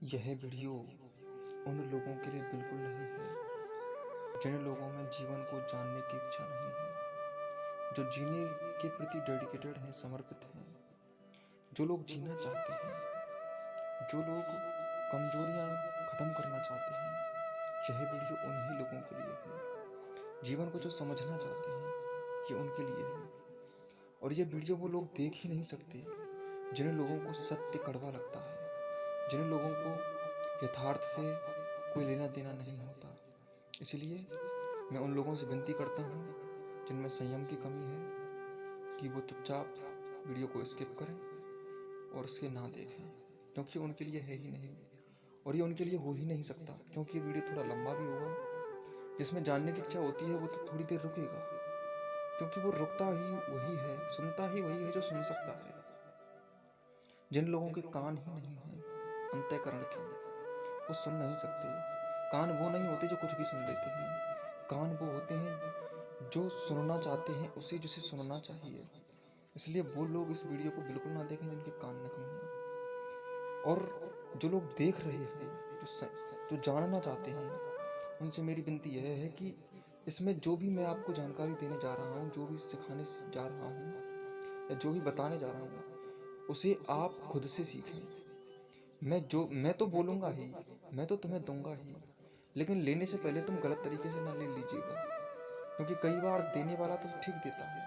यह वीडियो उन लोगों के लिए बिल्कुल नहीं है जिन लोगों में जीवन को जानने की इच्छा नहीं है, जो जीने के प्रति डेडिकेटेड हैं, समर्पित हैं, जो लोग जीना चाहते हैं, जो लोग कमजोरियां खत्म करना चाहते हैं। यह वीडियो उन्हीं लोगों के लिए है। जीवन को जो समझना चाहते हैं, ये उनके लिए है। और ये वीडियो वो लोग देख ही नहीं सकते जिन लोगों को सत्य कड़वा लगता है, जिन लोगों को यथार्थ से कोई लेना देना नहीं होता। इसलिए मैं उन लोगों से विनती करता हूँ जिनमें संयम की कमी है कि वो चुपचाप वीडियो को स्किप करें और उसके ना देखें, क्योंकि उनके लिए है ही नहीं और ये उनके लिए हो ही नहीं सकता। क्योंकि ये वीडियो थोड़ा लंबा भी होगा। जिसमें जानने की इच्छा होती है वो तो थोड़ी देर रुकेगा, क्योंकि वो रुकता ही वही है, सुनता ही वही है जो सुन सकता है। जिन लोगों के कान ही नहीं हैं अंतःकरण के, वो सुन नहीं सकते। कान वो नहीं होते जो कुछ भी सुन लेते हैं। कान वो होते हैं जो सुनना चाहते हैं उसे जिसे सुनना चाहिए। इसलिए वो लोग इस वीडियो को बिल्कुल ना देखें जिनके कान नहीं हैं। और जो लोग देख रहे हैं, जो जानना चाहते हैं, उनसे मेरी विनती यह है कि इसमें जो भी मैं आपको जानकारी देने जा रहा हूँ, जो भी सिखाने जा रहा हूँ या जो भी बताने जा रहा हूँ, उसे आप खुद से सीखें। मैं तो बोलूँगा ही, मैं तो तुम्हें दूंगा ही, लेकिन लेने से पहले तुम गलत तरीके से ना ले लीजिएगा। क्योंकि कई बार देने वाला तो ठीक देता है,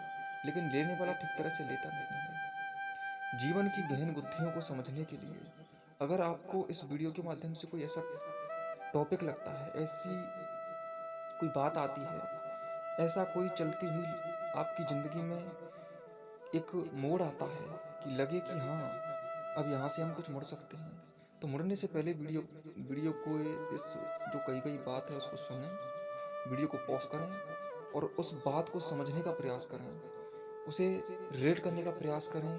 लेकिन लेने वाला ठीक तरह से लेता नहीं है। जीवन की गहन गुत्थियों को समझने के लिए अगर आपको इस वीडियो के माध्यम से कोई ऐसा टॉपिक लगता है, ऐसी कोई बात आती है, ऐसा कोई चलती हुई आपकी ज़िंदगी में एक मोड़ आता है कि लगे कि हाँ, अब यहाँ से हम कुछ मुड़ सकते हैं, तो मुड़ने से पहले वीडियो को इस जो कही गई बात है उसको सुनें, वीडियो को पॉज करें और उस बात को समझने का प्रयास करें, उसे रिलेट करने का प्रयास करें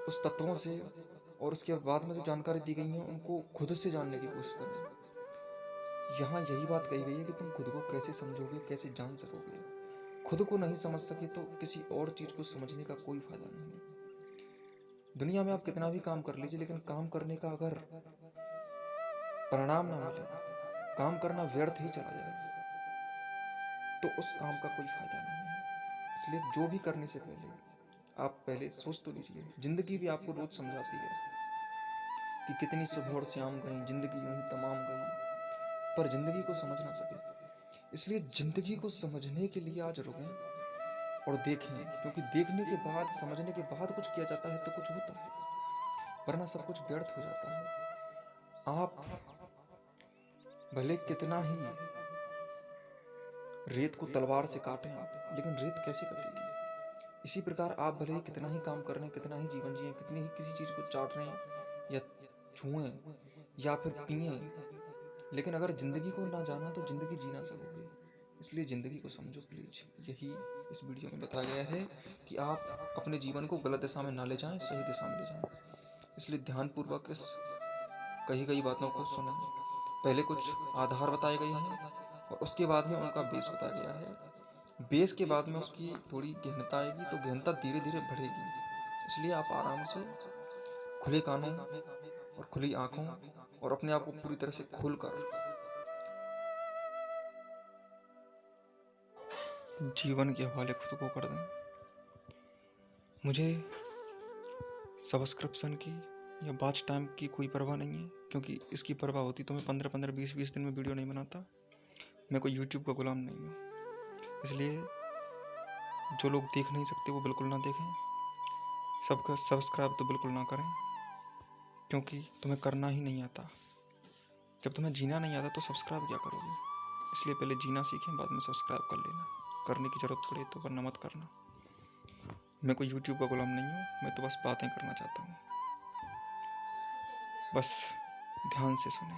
उस तत्वों से, और उसके बाद में जो जानकारी दी गई है उनको खुद से जानने की कोशिश करें। यहाँ यही बात कही गई है कि तुम खुद को कैसे समझोगे, कैसे जान सकोगे। खुद को नहीं समझ सके तो किसी और चीज़ को समझने का कोई फायदा नहीं है। दुनिया में आप कितना भी काम कर लीजिए, लेकिन काम करने का अगर परिणाम ना मिले, काम करना व्यर्थ ही चला जाए, तो उस काम का कोई फायदा नहीं है। इसलिए जो भी करने से पहले आप पहले सोच तो लीजिए। जिंदगी भी आपको रोज समझाती है कि कितनी सुबह और शाम गई, जिंदगी यूं ही तमाम गई, पर जिंदगी को समझ ना सके। इसलिए जिंदगी को समझने के लिए आज रुकें और देखें, क्योंकि देखने के बाद, समझने के बाद कुछ किया जाता है तो कुछ होता है, वरना सब कुछ व्यर्थ हो जाता है। आप भले कितना ही रेत को तलवार से काटें आप, लेकिन रेत कैसे कटेगी। इसी प्रकार आप भले ही कितना ही काम कर रहे हैं, कितना ही जीवन जिए, कितनी ही किसी चीज़ को चाट रहे हैं या छुएं या फिर पिए, लेकिन अगर ज़िंदगी को ना जाना तो ज़िंदगी जी ना सकोगे। इसलिए ज़िंदगी को समझो प्लीज। यही इस वीडियो में बताया गया है कि आप अपने जीवन को गलत दिशा में ना ले जाएं, सही दिशा में ले जाएं। इसलिए ध्यानपूर्वक इस कही गई बातों को सुनें। पहले कुछ आधार बताए गए हैं और उसके बाद में उनका बेस बताया गया है। बेस के बाद में उसकी थोड़ी गहनता आएगी, तो गहनता धीरे धीरे बढ़ेगी। इसलिए आप आराम से खुले कानों और खुली आंखों और अपने आप को पूरी तरह से खोलकर जीवन के हवाले खुद को कर दें। मुझे सब्सक्रिप्शन की या वॉच टाइम की कोई परवाह नहीं है, क्योंकि इसकी परवाह होती तो मैं 15-15, 20-20 दिन में वीडियो नहीं बनाता। मैं कोई यूट्यूब का गुलाम नहीं हूँ। इसलिए जो लोग देख नहीं सकते वो बिल्कुल ना देखें। सबका सब्सक्राइब तो बिल्कुल ना करें, क्योंकि तुम्हें करना ही नहीं आता। जब तुम्हें जीना नहीं आता तो सब्सक्राइब क्या करोगे। इसलिए पहले जीना सीखें, बाद में सब्सक्राइब कर लेना। करने की ज़रूरत पड़े तो, वरना मत करना। मैं कोई यूट्यूब का गुलाम नहीं हूँ, मैं तो बस बातें करना चाहता हूँ। बस ध्यान से सुने।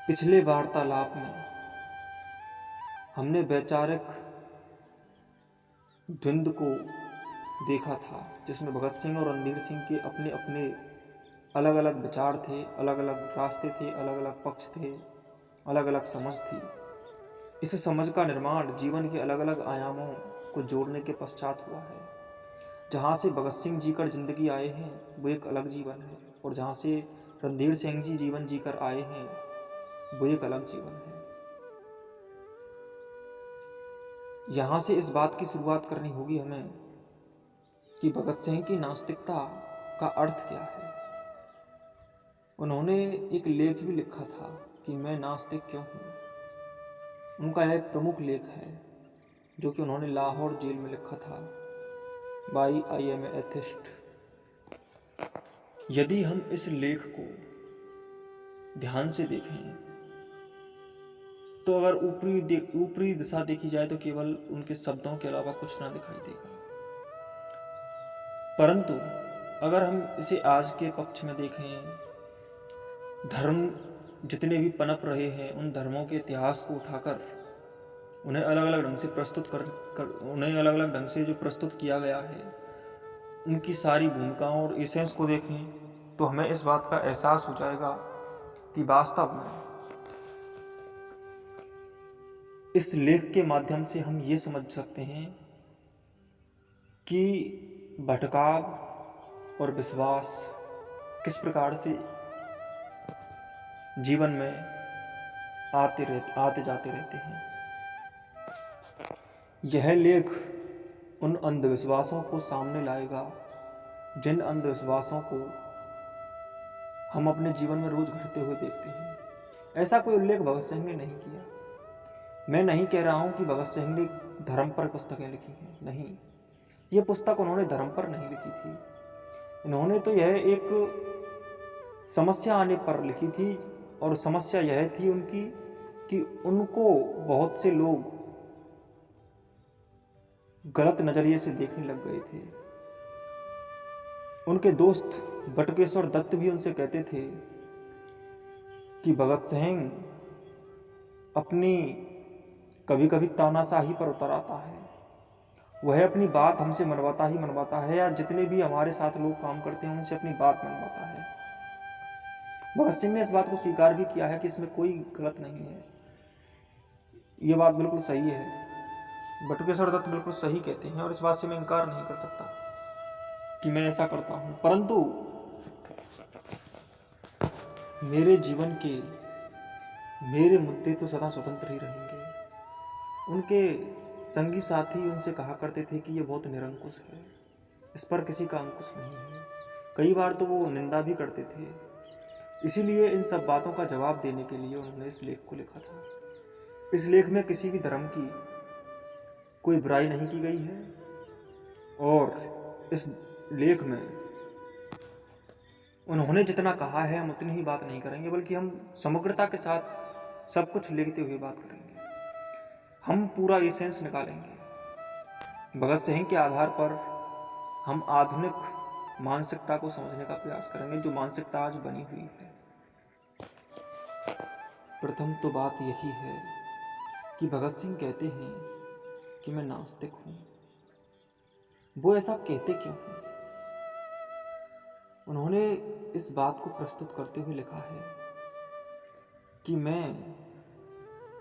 पिछले वार्तालाप में हमने वैचारिक द्वंद्व को देखा था, जिसमें भगत सिंह और रणधीर सिंह के अपने अपने अलग अलग विचार थे, अलग अलग रास्ते थे, अलग अलग पक्ष थे, अलग अलग समझ थी। इस समझ का निर्माण जीवन के अलग अलग आयामों को जोड़ने के पश्चात हुआ है। जहाँ से भगत सिंह जी कर जिंदगी आए हैं वो एक अलग जीवन है, और जहाँ से रणधीर सिंह जी जीवन जीकर आए हैं वो एक अलग जीवन है। यहाँ से इस बात की शुरुआत करनी होगी हमें कि भगत सिंह की नास्तिकता का अर्थ क्या है। उन्होंने एक लेख भी लिखा था कि मैं नास्तिक क्यों हूँ। उनका यह प्रमुख लेख है जो कि उन्होंने लाहौर जेल में लिखा था, वाई आई एम एथिस्ट। यदि हम इस लेख को ध्यान से देखें तो अगर ऊपरी दिशा देखी जाए तो केवल उनके शब्दों के अलावा कुछ ना दिखाई देगा, परंतु अगर हम इसे आज के पक्ष में देखें, धर्म जितने भी पनप रहे हैं उन धर्मों के इतिहास को उठाकर उन्हें अलग अलग ढंग से उन्हें अलग अलग ढंग से जो प्रस्तुत किया गया है, उनकी सारी भूमिकाओं और एसेंस को देखें तो हमें इस बात का एहसास हो जाएगा कि वास्तव में इस लेख के माध्यम से हम ये समझ सकते हैं कि भटकाव और विश्वास किस प्रकार से जीवन में आते जाते रहते हैं। यह लेख उन अंधविश्वासों को सामने लाएगा जिन अंधविश्वासों को हम अपने जीवन में रोज घटते हुए देखते हैं। ऐसा कोई उल्लेख भगत सिंह ने नहीं किया। मैं नहीं कह रहा हूं कि भगत सिंह ने धर्म पर पुस्तकें लिखी हैं, नहीं, ये पुस्तक उन्होंने धर्म पर नहीं लिखी थी। इन्होंने तो यह एक समस्या आने पर लिखी थी, और समस्या यह थी उनकी कि उनको बहुत से लोग गलत नजरिए से देखने लग गए थे। उनके दोस्त बटुकेश्वर दत्त भी उनसे कहते थे कि भगत सिंह अपनी कभी कभी तानाशाही पर उतर आता है, वह अपनी बात हमसे मनवाता है, या जितने भी हमारे साथ लोग काम करते हैं उनसे अपनी बात मनवाता है। भगत सिंह ने इस बात को स्वीकार भी किया है कि इसमें कोई गलत नहीं है, ये बात बिल्कुल सही है। बटुकेश्वर दत्त बिल्कुल सही कहते हैं और इस बात से मैं इनकार नहीं कर सकता कि मैं ऐसा करता हूं, परंतु मेरे जीवन के मेरे मुद्दे तो सदा स्वतंत्र ही रहेंगे। उनके संगी साथी उनसे कहा करते थे कि ये बहुत निरंकुश है, इस पर किसी का अंकुश नहीं है। कई बार तो वो निंदा भी करते थे। इसीलिए इन सब बातों का जवाब देने के लिए उन्होंने इस लेख को लिखा था। इस लेख में किसी भी धर्म की कोई बुराई नहीं की गई है, और इस लेख में उन्होंने जितना कहा है हम उतनी ही बात नहीं करेंगे, बल्कि हम समग्रता के साथ सब कुछ लेते हुए बात करेंगे। हम पूरा एसेंस निकालेंगे। भगत सिंह के आधार पर हम आधुनिक मानसिकता को समझने का प्रयास करेंगे, जो मानसिकता आज बनी हुई है। प्रथम तो बात यही है कि भगत सिंह कहते हैं कि मैं नास्तिक हूं। वो ऐसा कहते क्यों हैं? उन्होंने इस बात को प्रस्तुत करते हुए लिखा है कि मैं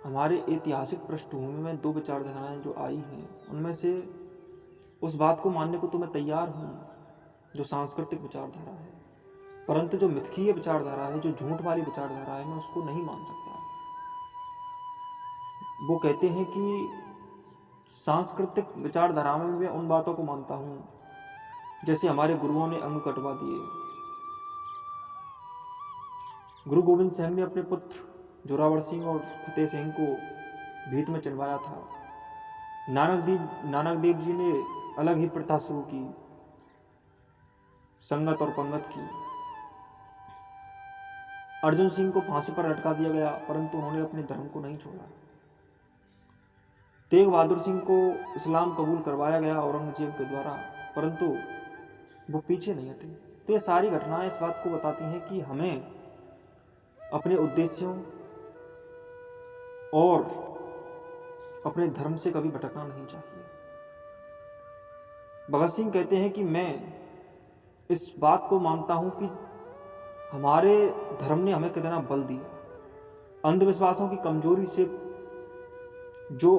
हमारे ऐतिहासिक पृष्ठभूमि में दो विचारधाराएं जो आई हैं उनमें से उस बात को मानने को तो मैं तैयार हूं जो सांस्कृतिक विचारधारा है, परंतु जो मिथकीय विचारधारा है, जो झूठ वाली विचारधारा है, मैं उसको नहीं मान सकता। वो कहते हैं कि सांस्कृतिक विचारधारा में मैं उन बातों को मानता हूं जैसे हमारे गुरुओं ने अंग कटवा दिए। गुरु गोविंद सिंह ने अपने पुत्र जोरावर सिंह और फतेह सिंह को भीत में चलवाया था। नानक देव जी ने अलग ही प्रथा शुरू की, संगत और पंगत की। अर्जुन सिंह को फांसी पर लटका दिया गया, परंतु उन्होंने अपने धर्म को नहीं छोड़ा। तेग बहादुर सिंह को इस्लाम कबूल करवाया गया औरंगजेब के द्वारा, परंतु वो पीछे नहीं हटे। तो ये सारी घटनाएं इस बात को बताती हैं कि हमें अपने उद्देश्यों और अपने धर्म से कभी भटकना नहीं चाहिए। भगत सिंह कहते हैं कि मैं इस बात को मानता हूं कि हमारे धर्म ने हमें कितना बल दिया। अंधविश्वासों की कमजोरी से जो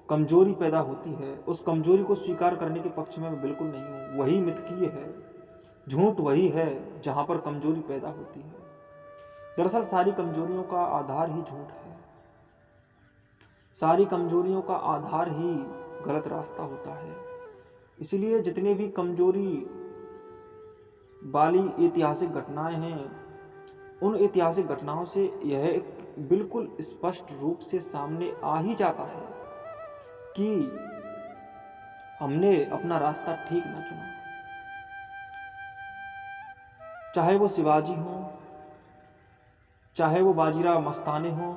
कमजोरी पैदा होती है, उस कमजोरी को स्वीकार करने के पक्ष में मैं बिल्कुल नहीं हूँ। वही मिथकीय है, झूठ वही है जहाँ पर कमजोरी पैदा होती है। दरअसल सारी कमजोरियों का आधार ही झूठ है, सारी कमजोरियों का आधार ही गलत रास्ता होता है। इसलिए जितने भी कमजोरी वाली ऐतिहासिक घटनाएं हैं, उन ऐतिहासिक घटनाओं से यह एक बिल्कुल स्पष्ट रूप से सामने आ ही जाता है कि हमने अपना रास्ता ठीक ना चुना। चाहे वो शिवाजी हो, चाहे वो बाजीराव मस्ताने हो,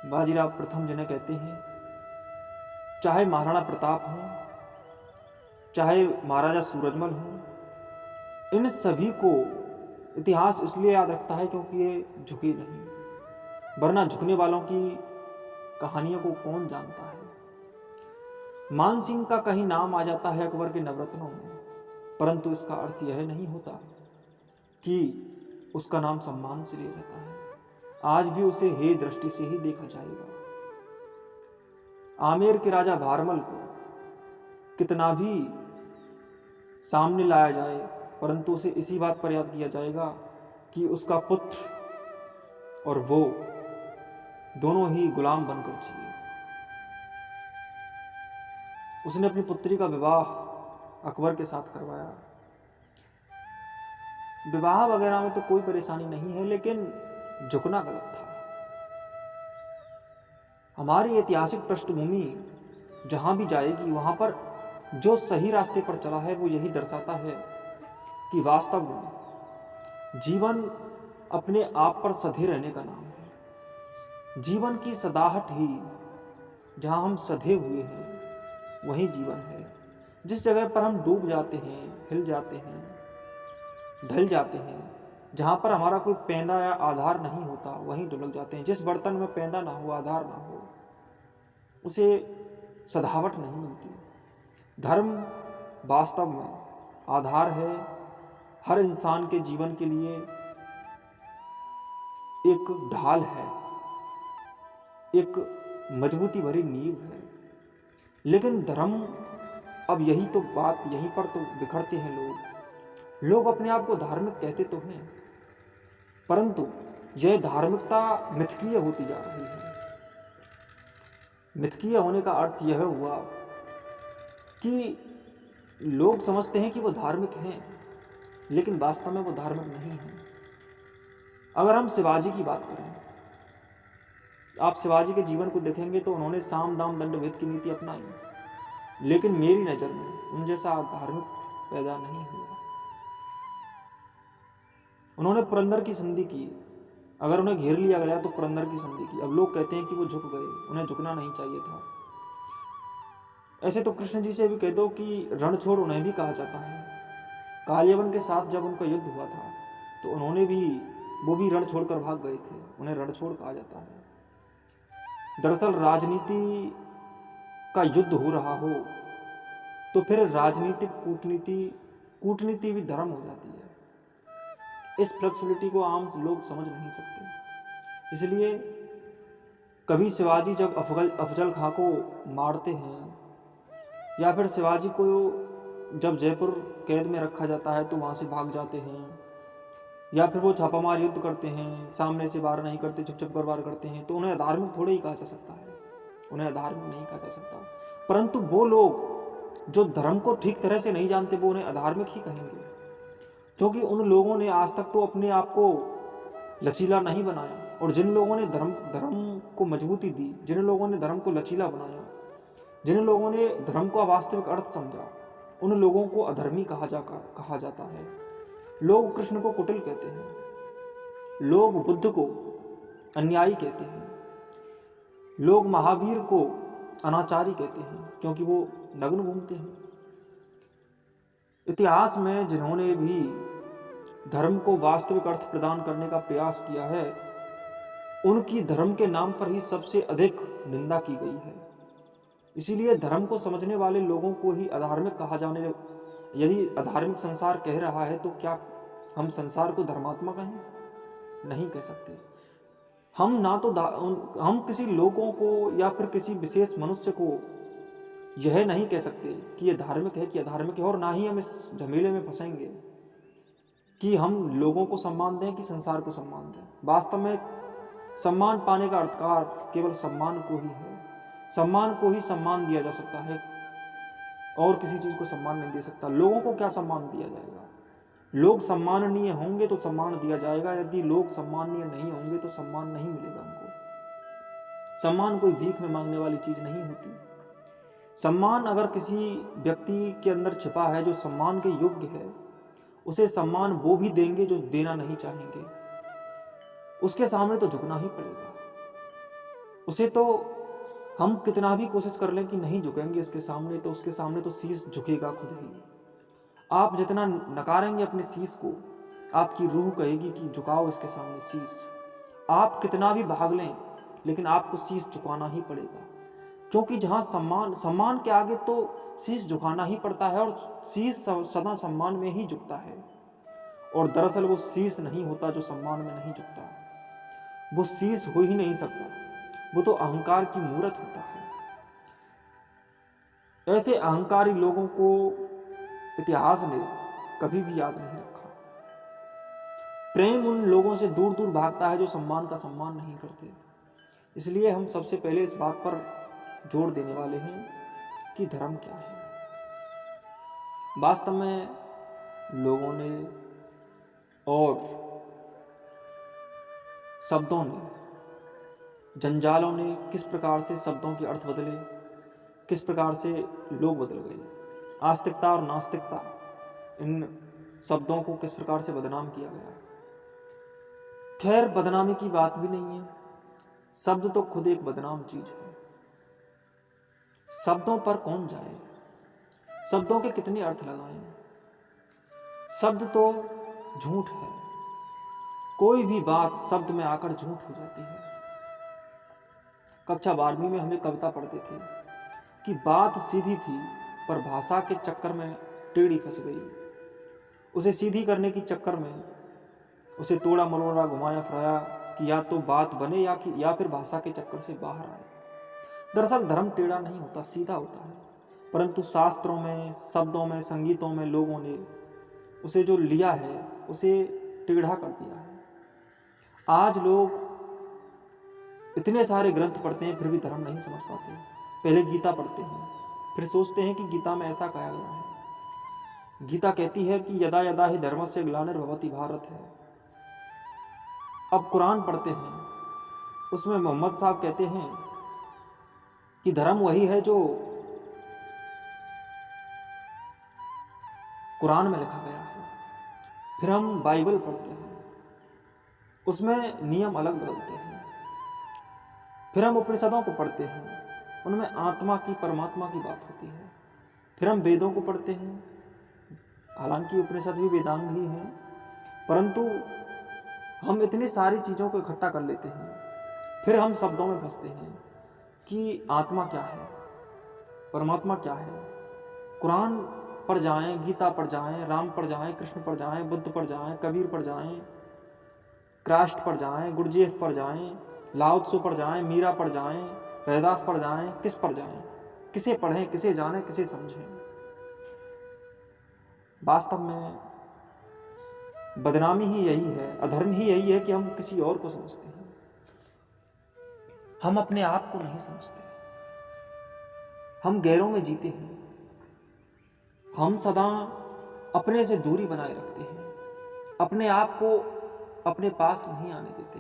बाजीराव प्रथम जिन्हें कहते हैं, चाहे महाराणा प्रताप हो, चाहे महाराजा सूरजमल हो, इन सभी को इतिहास इसलिए याद रखता है क्योंकि ये झुके नहीं, वरना झुकने वालों की कहानियों को कौन जानता है। मान सिंह का कहीं नाम आ जाता है अकबर के नवरत्नों में, परंतु इसका अर्थ यह नहीं होता कि उसका नाम सम्मान से लिया जाता है। आज भी उसे हे दृष्टि से ही देखा जाएगा। आमेर के राजा भारमल को कितना भी सामने लाया जाए, परंतु उसे इसी बात पर याद किया जाएगा कि उसका पुत्र और वो दोनों ही गुलाम बनकर जिए। उसने अपनी पुत्री का विवाह अकबर के साथ करवाया। विवाह वगैरह में तो कोई परेशानी नहीं है, लेकिन झुकना गलत था। हमारी ऐतिहासिक पृष्ठभूमि जहां भी जाएगी, वहां पर जो सही रास्ते पर चला है वो यही दर्शाता है कि वास्तव में जीवन अपने आप पर सधे रहने का नाम है। जीवन की सदाहट ही जहां हम सधे हुए हैं वही जीवन है। जिस जगह पर हम डूब जाते हैं, हिल जाते हैं, ढल जाते हैं, जहां पर हमारा कोई पैंदा या आधार नहीं होता, वहीं ढुलक जाते हैं। जिस बर्तन में पैंदा ना हो, आधार ना हो, उसे सधावट नहीं मिलती। धर्म वास्तव में आधार है, हर इंसान के जीवन के लिए एक ढाल है, एक मजबूती भरी नींव है। लेकिन धर्म, अब यही तो बात, यहीं पर तो बिखरते हैं लोग अपने आप को धार्मिक कहते तो हैं, परंतु यह धार्मिकता मिथकीय होती जा रही है। मिथकीय होने का अर्थ यह हुआ कि लोग समझते हैं कि वो धार्मिक हैं, लेकिन वास्तव में वो धार्मिक नहीं है। अगर हम शिवाजी की बात करें, आप शिवाजी के जीवन को देखेंगे तो उन्होंने साम दाम दंड भेद की नीति अपनाई, लेकिन मेरी नज़र में उन जैसा धार्मिक पैदा नहीं हुआ। उन्होंने पुरंदर की संधि की, अगर उन्हें घेर लिया गया तो पुरंदर की संधि की। अब लोग कहते हैं कि वो झुक गए, उन्हें झुकना नहीं चाहिए था। ऐसे तो कृष्ण जी से भी कह दो कि रण छोड़ उन्हें भी कहा जाता है। कालियावन के साथ जब उनका युद्ध हुआ था तो वो भी रण छोड़कर भाग गए थे, उन्हें रण छोड़ कहा जाता है। दरअसल राजनीति का युद्ध हो रहा हो तो फिर राजनीतिक कूटनीति भी धर्म हो जाती है। इस फ्लेक्सिबिलिटी को आम लोग समझ नहीं सकते। इसलिए कभी शिवाजी जब अफजल खां को मारते हैं, या फिर शिवाजी को जब जयपुर कैद में रखा जाता है तो वहाँ से भाग जाते हैं, या फिर वो छापामार युद्ध करते हैं, सामने से वार नहीं करते, चुप वार करते हैं, तो उन्हें अधार्मिक थोड़े ही कहा जा सकता है, उन्हें अधार्मिक नहीं कहा जा सकता। परंतु वो लोग जो धर्म को ठीक तरह से नहीं जानते, वो उन्हें अधार्मिक ही कहेंगे, क्योंकि उन लोगों ने आज तक तो अपने आप को लचीला नहीं बनाया। और जिन लोगों ने धर्म को मजबूती दी, जिन लोगों ने धर्म को लचीला बनाया, जिन लोगों ने धर्म का वास्तविक अर्थ समझा, उन लोगों को अधर्मी कहा जाता है। लोग कृष्ण को कुटिल कहते हैं, लोग बुद्ध को अन्यायी कहते हैं, लोग महावीर को अनाचारी कहते हैं, क्योंकि वो नग्न घूमते हैं। इतिहास में जिन्होंने भी धर्म को वास्तविक अर्थ प्रदान करने का प्रयास किया है, उनकी धर्म के नाम पर ही सबसे अधिक निंदा की गई है। इसीलिए धर्म को समझने वाले लोगों को ही अधार्मिक कहा जाने, यदि अधार्मिक संसार कह रहा है तो क्या हम संसार को धर्मात्मा कहें? नहीं कह सकते। हम किसी लोगों को या फिर किसी विशेष मनुष्य को यह नहीं कह सकते कि यह धार्मिक है कि अधार्मिक है, और ना ही हम इस झमेले में फंसेंगे कि हम लोगों को सम्मान दें कि संसार को सम्मान दें। वास्तव में सम्मान पाने का अधिकार केवल सम्मान को ही है। सम्मान को ही सम्मान दिया जा सकता है और किसी चीज को सम्मान नहीं दे सकता। लोगों को क्या सम्मान दिया जाएगा? लोग सम्माननीय होंगे तो सम्मान दिया जाएगा, यदि लोग सम्माननीय नहीं होंगे तो सम्मान नहीं मिलेगा उनको। सम्मान कोई भीख में मांगने वाली चीज नहीं होती। सम्मान अगर किसी व्यक्ति के अंदर छिपा है जो सम्मान के योग्य है, उसे सम्मान वो भी देंगे जो देना नहीं चाहेंगे। उसके सामने तो झुकना ही पड़ेगा। उसे तो हम कितना भी कोशिश कर लें कि नहीं झुकेंगे इसके सामने, तो उसके सामने तो शीश झुकेगा खुद ही। आप जितना नकारेंगे अपने शीश को, आपकी रूह कहेगी कि झुकाओ इसके सामने शीश। आप कितना भी भाग लें, लेकिन आपको शीश झुकाना ही पड़ेगा, क्योंकि जहां सम्मान के आगे तो शीश झुकाना ही पड़ता है, और शीश सदा सम्मान में ही झुकता है। और दरअसल वो शीश नहीं होता जो सम्मान में नहीं झुकता। वो शीश हो ही नहीं सकता, वो तो अहंकार की मूर्त होता है। ऐसे अहंकारी लोगों को इतिहास ने कभी भी याद नहीं रखा। प्रेम उन लोगों से दूर दूर भागता है जो सम्मान का सम्मान नहीं करते। इसलिए हम सबसे पहले इस बात पर जोर देने वाले हैं कि धर्म क्या है। वास्तव में लोगों ने और शब्दों ने, जंजालों ने किस प्रकार से शब्दों के अर्थ बदले, किस प्रकार से लोग बदल गए। आस्तिकता और नास्तिकता, इन शब्दों को किस प्रकार से बदनाम किया गया। खैर, बदनामी की बात भी नहीं है। शब्द तो खुद एक बदनाम चीज है। शब्दों पर कौन जाए, शब्दों के कितने अर्थ लगाएं। शब्द तो झूठ है। कोई भी बात शब्द में आकर झूठ हो जाती है। कक्षा 12वीं में हमें कविता पढ़ते थे कि बात सीधी थी पर भाषा के चक्कर में टेढ़ी फंस गई। उसे सीधी करने के चक्कर में उसे तोड़ा मरोड़ा घुमाया फिराया कि या तो बात बने या फिर भाषा के चक्कर से बाहर आए। दरअसल धर्म टेढ़ा नहीं होता, सीधा होता है, परंतु शास्त्रों में, शब्दों में, संगीतों में लोगों ने उसे जो लिया है उसे टेढ़ा कर दिया है। आज लोग इतने सारे ग्रंथ पढ़ते हैं फिर भी धर्म नहीं समझ पाते। पहले गीता पढ़ते हैं, फिर सोचते हैं कि गीता में ऐसा कहा गया है। गीता कहती है कि यदा यदा ही धर्मस्य ग्लानिर्भवति भारत है। अब कुरान पढ़ते हैं, उसमें मोहम्मद साहब कहते हैं कि धर्म वही है जो कुरान में लिखा गया है। फिर हम बाइबल पढ़ते हैं, उसमें नियम अलग बदलते हैं। फिर हम उपनिषदों को पढ़ते हैं, उनमें आत्मा की, परमात्मा की बात होती है। फिर हम वेदों को पढ़ते हैं, हालांकि उपनिषद भी वेदांग ही हैं, परंतु हम इतनी सारी चीज़ों को इकट्ठा कर लेते हैं। फिर हम शब्दों में फंसते हैं कि आत्मा क्या है, परमात्मा क्या है। कुरान पढ़ जाएं, गीता पढ़ जाएं, राम पढ़ जाएं, कृष्ण पढ़ जाएं, बुद्ध पढ़ जाएं, कबीर पढ़ जाएं, क्रास्ट पढ़ जाएं, गुरजेफ पढ़ जाएं, लाओ त्सो पढ़ जाएं, मीरा पढ़ जाएं, रैदास पढ़ जाएं, किस पढ़ जाएं, किसे पढ़ें, किसे जानें, किसे समझें। वास्तव में बदनामी ही यही है, अधर्म ही यही है कि हम किसी और को समझते हैं, हम अपने आप को नहीं समझते। हम गैरों में जीते हैं, हम सदा अपने से दूरी बनाए रखते हैं, अपने आप को अपने पास नहीं आने देते।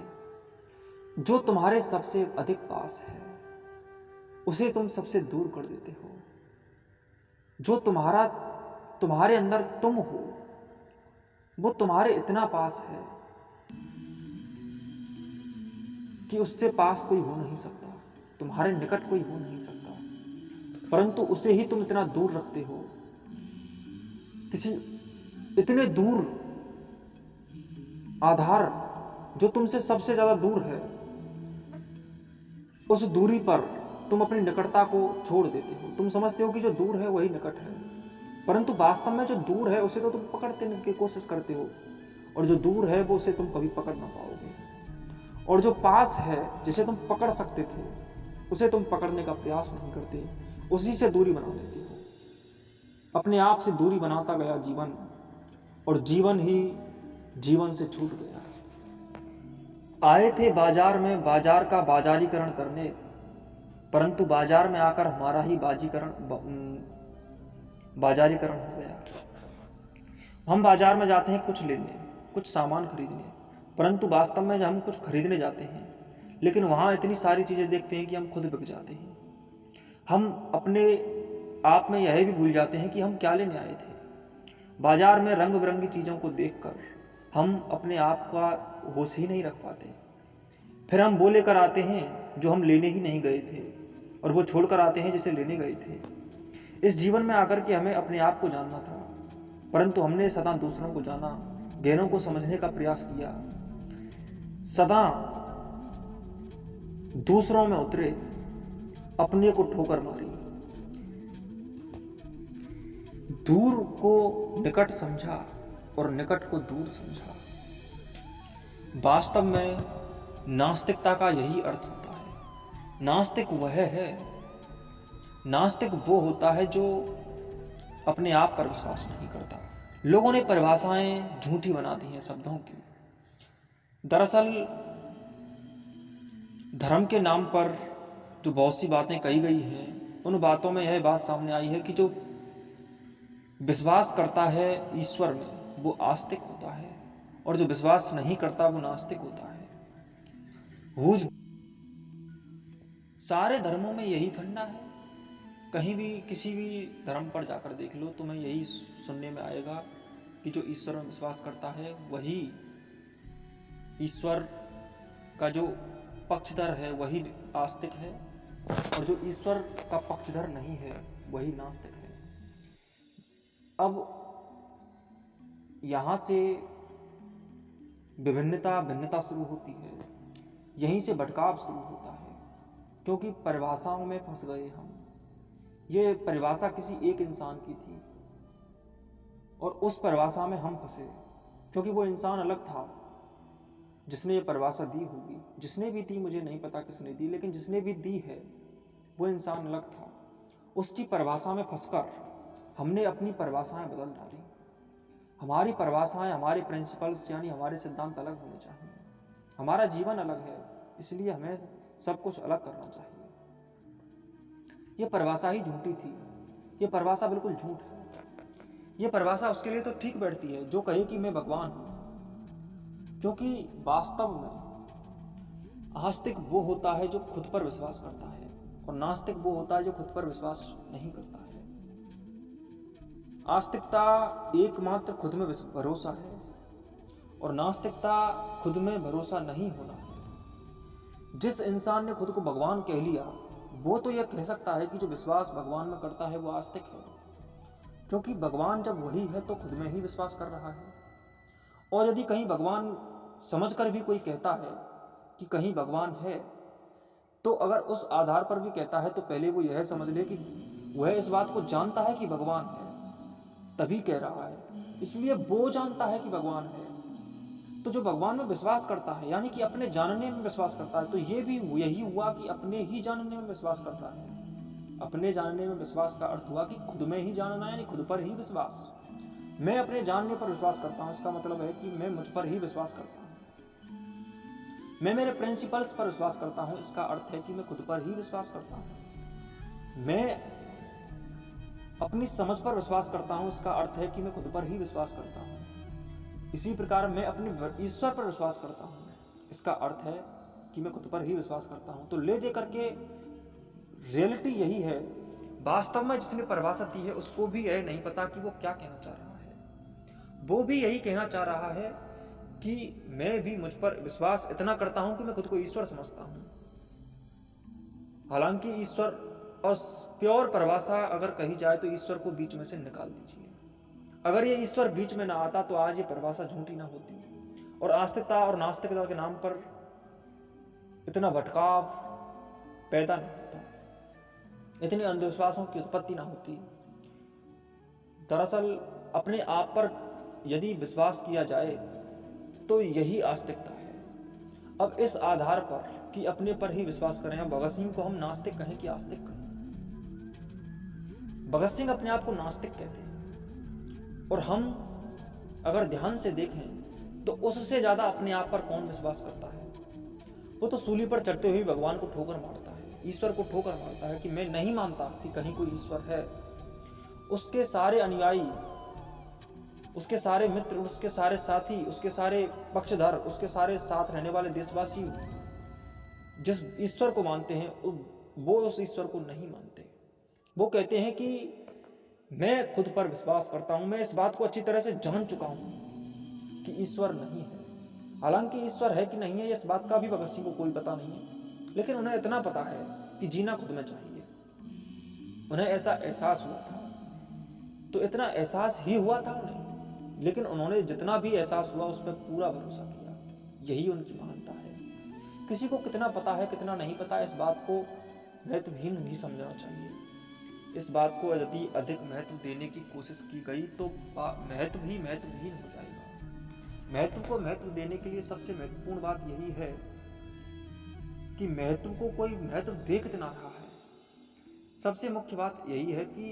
जो तुम्हारे सबसे अधिक पास है उसे तुम सबसे दूर कर देते हो। जो तुम्हारे अंदर तुम हो वो तुम्हारे इतना पास है कि उससे पास कोई हो नहीं सकता, तुम्हारे निकट कोई हो नहीं सकता, परंतु उसे ही तुम इतना दूर रखते हो। किसी इतने दूर आधार जो तुमसे सबसे ज्यादा दूर है, उस दूरी पर तुम अपनी निकटता को छोड़ देते हो। तुम समझते हो कि जो दूर है वही निकट है, परंतु वास्तव में जो दूर है उसे तो तुम पकड़ने की कोशिश करते हो, और जो दूर है वो उसे तुम कभी पकड़ ना पाओगे। और जो पास है, जिसे तुम पकड़ सकते थे, उसे तुम पकड़ने का प्रयास नहीं करते, उसी से दूरी बना लेते हो। अपने आप से दूरी बनाता गया जीवन, और जीवन ही जीवन से छूट गया। आए थे बाजार में बाजार का बाजारीकरण करने, परंतु बाजार में आकर हमारा ही बाजारीकरण हो गया। हम बाजार में जाते हैं कुछ लेने, कुछ सामान खरीदने, परंतु वास्तव में जब हम कुछ खरीदने जाते हैं, लेकिन वहाँ इतनी सारी चीज़ें देखते हैं कि हम खुद बिक जाते हैं। हम अपने आप में यह भी भूल जाते हैं कि हम क्या लेने आए थे। बाजार में रंग बिरंगी चीज़ों को देखकर हम अपने आप का होश ही नहीं रख पाते। फिर हम वो लेकर आते हैं जो हम लेने ही नहीं गए थे, और वो छोड़ कर आते हैं जिसे लेने गए थे। इस जीवन में आकर के हमें अपने आप को जानना था, परंतु हमने सदा दूसरों को जाना, गहरों को समझने का प्रयास किया, सदा दूसरों में उतरे, अपने को ठोकर मारी। दूर को निकट समझा और निकट को दूर समझा। वास्तव में नास्तिकता का यही अर्थ होता है। नास्तिक वह है, नास्तिक वो होता है जो अपने आप पर विश्वास नहीं करता। लोगों ने परिभाषाएं झूठी बना दी हैं शब्दों की। दरअसल धर्म के नाम पर जो बहुत सी बातें कही गई हैं, उन बातों में यह बात सामने आई है कि जो विश्वास करता है ईश्वर में वो आस्तिक होता है, और जो विश्वास नहीं करता वो नास्तिक होता है। सारे धर्मों में यही फंडा है। कहीं भी किसी भी धर्म पर जाकर देख लो, तुम्हें यही सुनने में आएगा कि जो ईश्वर में विश्वास करता है वही ईश्वर का जो पक्षधर है वही आस्तिक है, और जो ईश्वर का पक्षधर नहीं है वही नास्तिक है। अब यहाँ से भिन्नता शुरू होती है, यहीं से भटकाव शुरू होता है, क्योंकि परिभाषाओं में फंस गए हम। ये परिभाषा किसी एक इंसान की थी, और उस परिभाषा में हम फंसे, क्योंकि वो इंसान अलग था जिसने ये परिभाषा दी होगी। जिसने भी दी मुझे नहीं पता किसने दी, लेकिन जिसने भी दी है वो इंसान अलग था। उसकी परिभाषा में फंसकर हमने अपनी परिभाषाएं बदल डाली। हमारी परिभाषाएं, हमारे प्रिंसिपल्स यानी हमारे सिद्धांत अलग होने चाहिए। हमारा जीवन अलग है, इसलिए हमें सब कुछ अलग करना चाहिए। ये परिभाषा ही झूठी थी, ये परिभाषा बिल्कुल झूठ है। ये परिभाषा उसके लिए तो ठीक बैठती है जो कहे कि मैं भगवान हूँ, क्योंकि वास्तव में आस्तिक वो होता है जो खुद पर विश्वास करता है, और नास्तिक वो होता है जो खुद पर विश्वास नहीं करता है। आस्तिकता एकमात्र खुद में भरोसा है, और नास्तिकता खुद में भरोसा नहीं होना है। जिस इंसान ने खुद को भगवान कह लिया वो तो यह कह सकता है कि जो विश्वास भगवान में करता है वो आस्तिक है, क्योंकि भगवान जब वही है तो खुद में ही विश्वास कर रहा है। और यदि कहीं भगवान समझकर भी कोई कहता है कि कहीं भगवान है, तो अगर उस आधार पर भी कहता है तो पहले वो यह समझ ले कि वह इस बात को जानता है कि भगवान है, तभी कह रहा है। इसलिए वो जानता है कि भगवान है, तो जो भगवान में विश्वास करता है यानी कि अपने जानने में विश्वास करता है, तो ये भी यही हुआ कि अपने ही जानने में विश्वास करता है। अपने जानने में विश्वास का अर्थ हुआ कि खुद में ही जानना, यानी खुद पर ही विश्वास। मैं अपने जानने पर विश्वास करता हूँ, इसका मतलब है कि मैं मुझ पर ही विश्वास करता हूँ। मैं मेरे प्रिंसिपल्स पर विश्वास करता हूँ, इसका अर्थ है कि मैं खुद पर ही विश्वास करता हूँ। मैं अपनी समझ पर विश्वास करता हूँ, इसका अर्थ है कि मैं खुद पर ही विश्वास करता हूँ। इसी प्रकार मैं अपने ईश्वर पर विश्वास करता हूँ, इसका अर्थ है कि मैं खुद पर ही विश्वास करता हूँ। तो ले दे करके रियलिटी यही है। वास्तव में जिसने परिभाषा दी है उसको भी यह नहीं पता कि वो क्या कहना चाह रहा है। वो भी यही कहना चाह रहा है कि मैं भी मुझ पर विश्वास इतना करता हूं कि मैं खुद को ईश्वर समझता हूं। हालांकि ईश्वर और प्योर परिभाषा अगर कही जाए तो ईश्वर को बीच में से निकाल दीजिए। अगर ये ईश्वर बीच में ना आता तो आज ये परिभाषा झूठी ना होती, और आस्तिकता और नास्तिकता के नाम पर इतना भटकाव पैदा नहीं होता, इतने अंधविश्वासों की उत्पत्ति ना होती। दरअसल अपने आप पर यदि विश्वास किया जाए तो यही आस्तिकता है। अब इस आधार पर कि अपने पर ही विश्वास करें, हम भगत सिंह को हम नास्तिक कहें कि आस्तिक कहें। भगत सिंह अपने आप को नास्तिक कहते हैं, और हम अगर ध्यान से देखें तो उससे ज्यादा अपने आप पर कौन विश्वास करता है? वो तो सूली पर चढ़ते हुए भगवान को ठोकर मारता है, ईश्वर को ठोकर मारता है कि मैं नहीं मानता कि कहीं कोई ईश्वर है। उसके सारे अनुयायी, उसके सारे मित्र, उसके सारे साथी, उसके सारे पक्षधर, उसके सारे साथ रहने वाले देशवासी जिस ईश्वर को मानते हैं वो उस ईश्वर को नहीं मानते। वो कहते हैं कि मैं खुद पर विश्वास करता हूं, मैं इस बात को अच्छी तरह से जान चुका हूं कि ईश्वर नहीं है। हालांकि ईश्वर है कि नहीं है इस बात का भी भगत सिंह को कोई पता नहीं है, लेकिन उन्हें इतना पता है कि जीना खुद में चाहिए। उन्हें ऐसा एहसास हुआ था, तो इतना एहसास ही हुआ था उन्हें, लेकिन उन्होंने जितना भी एहसास हुआ उस पर पूरा भरोसा किया। यही उनकी महानता है। किसी को कितना पता है कितना नहीं पता, इस बात को महत्वहीन नहीं समझना चाहिए। इस बात को यदि अधिक महत्व देने की कोशिश की गई तो महत्व ही महत्वहीन हो जाएगा। महत्व को महत्व देने के लिए सबसे महत्वपूर्ण बात यही है कि महत्व को कोई महत्व दे कितना रहा है। सबसे मुख्य बात यही है कि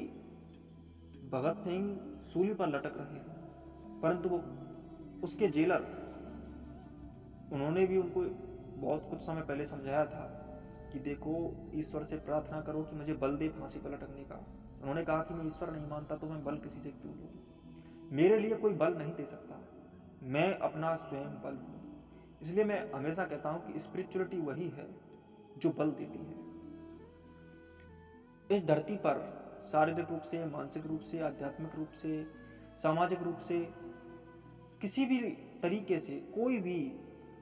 भगत सिंह सूली पर लटक रहे हैं, परंतु वो उसके जेलर, उन्होंने भी उनको बहुत कुछ समय पहले समझाया था कि देखो, ईश्वर से प्रार्थना करो कि मुझे बल दे फांसी पर लटकने का। उन्होंने कहा कि मैं ईश्वर नहीं मानता तो मैं बल किसी से क्यों लूं? मेरे लिए कोई बल नहीं दे सकता, मैं अपना स्वयं बल हूं। इसलिए मैं हमेशा कहता हूं कि स्पिरिचुअलिटी वही है जो बल देती है। इस धरती पर शारीरिक रूप से, मानसिक रूप से, आध्यात्मिक रूप से, सामाजिक रूप से, किसी भी तरीके से, कोई भी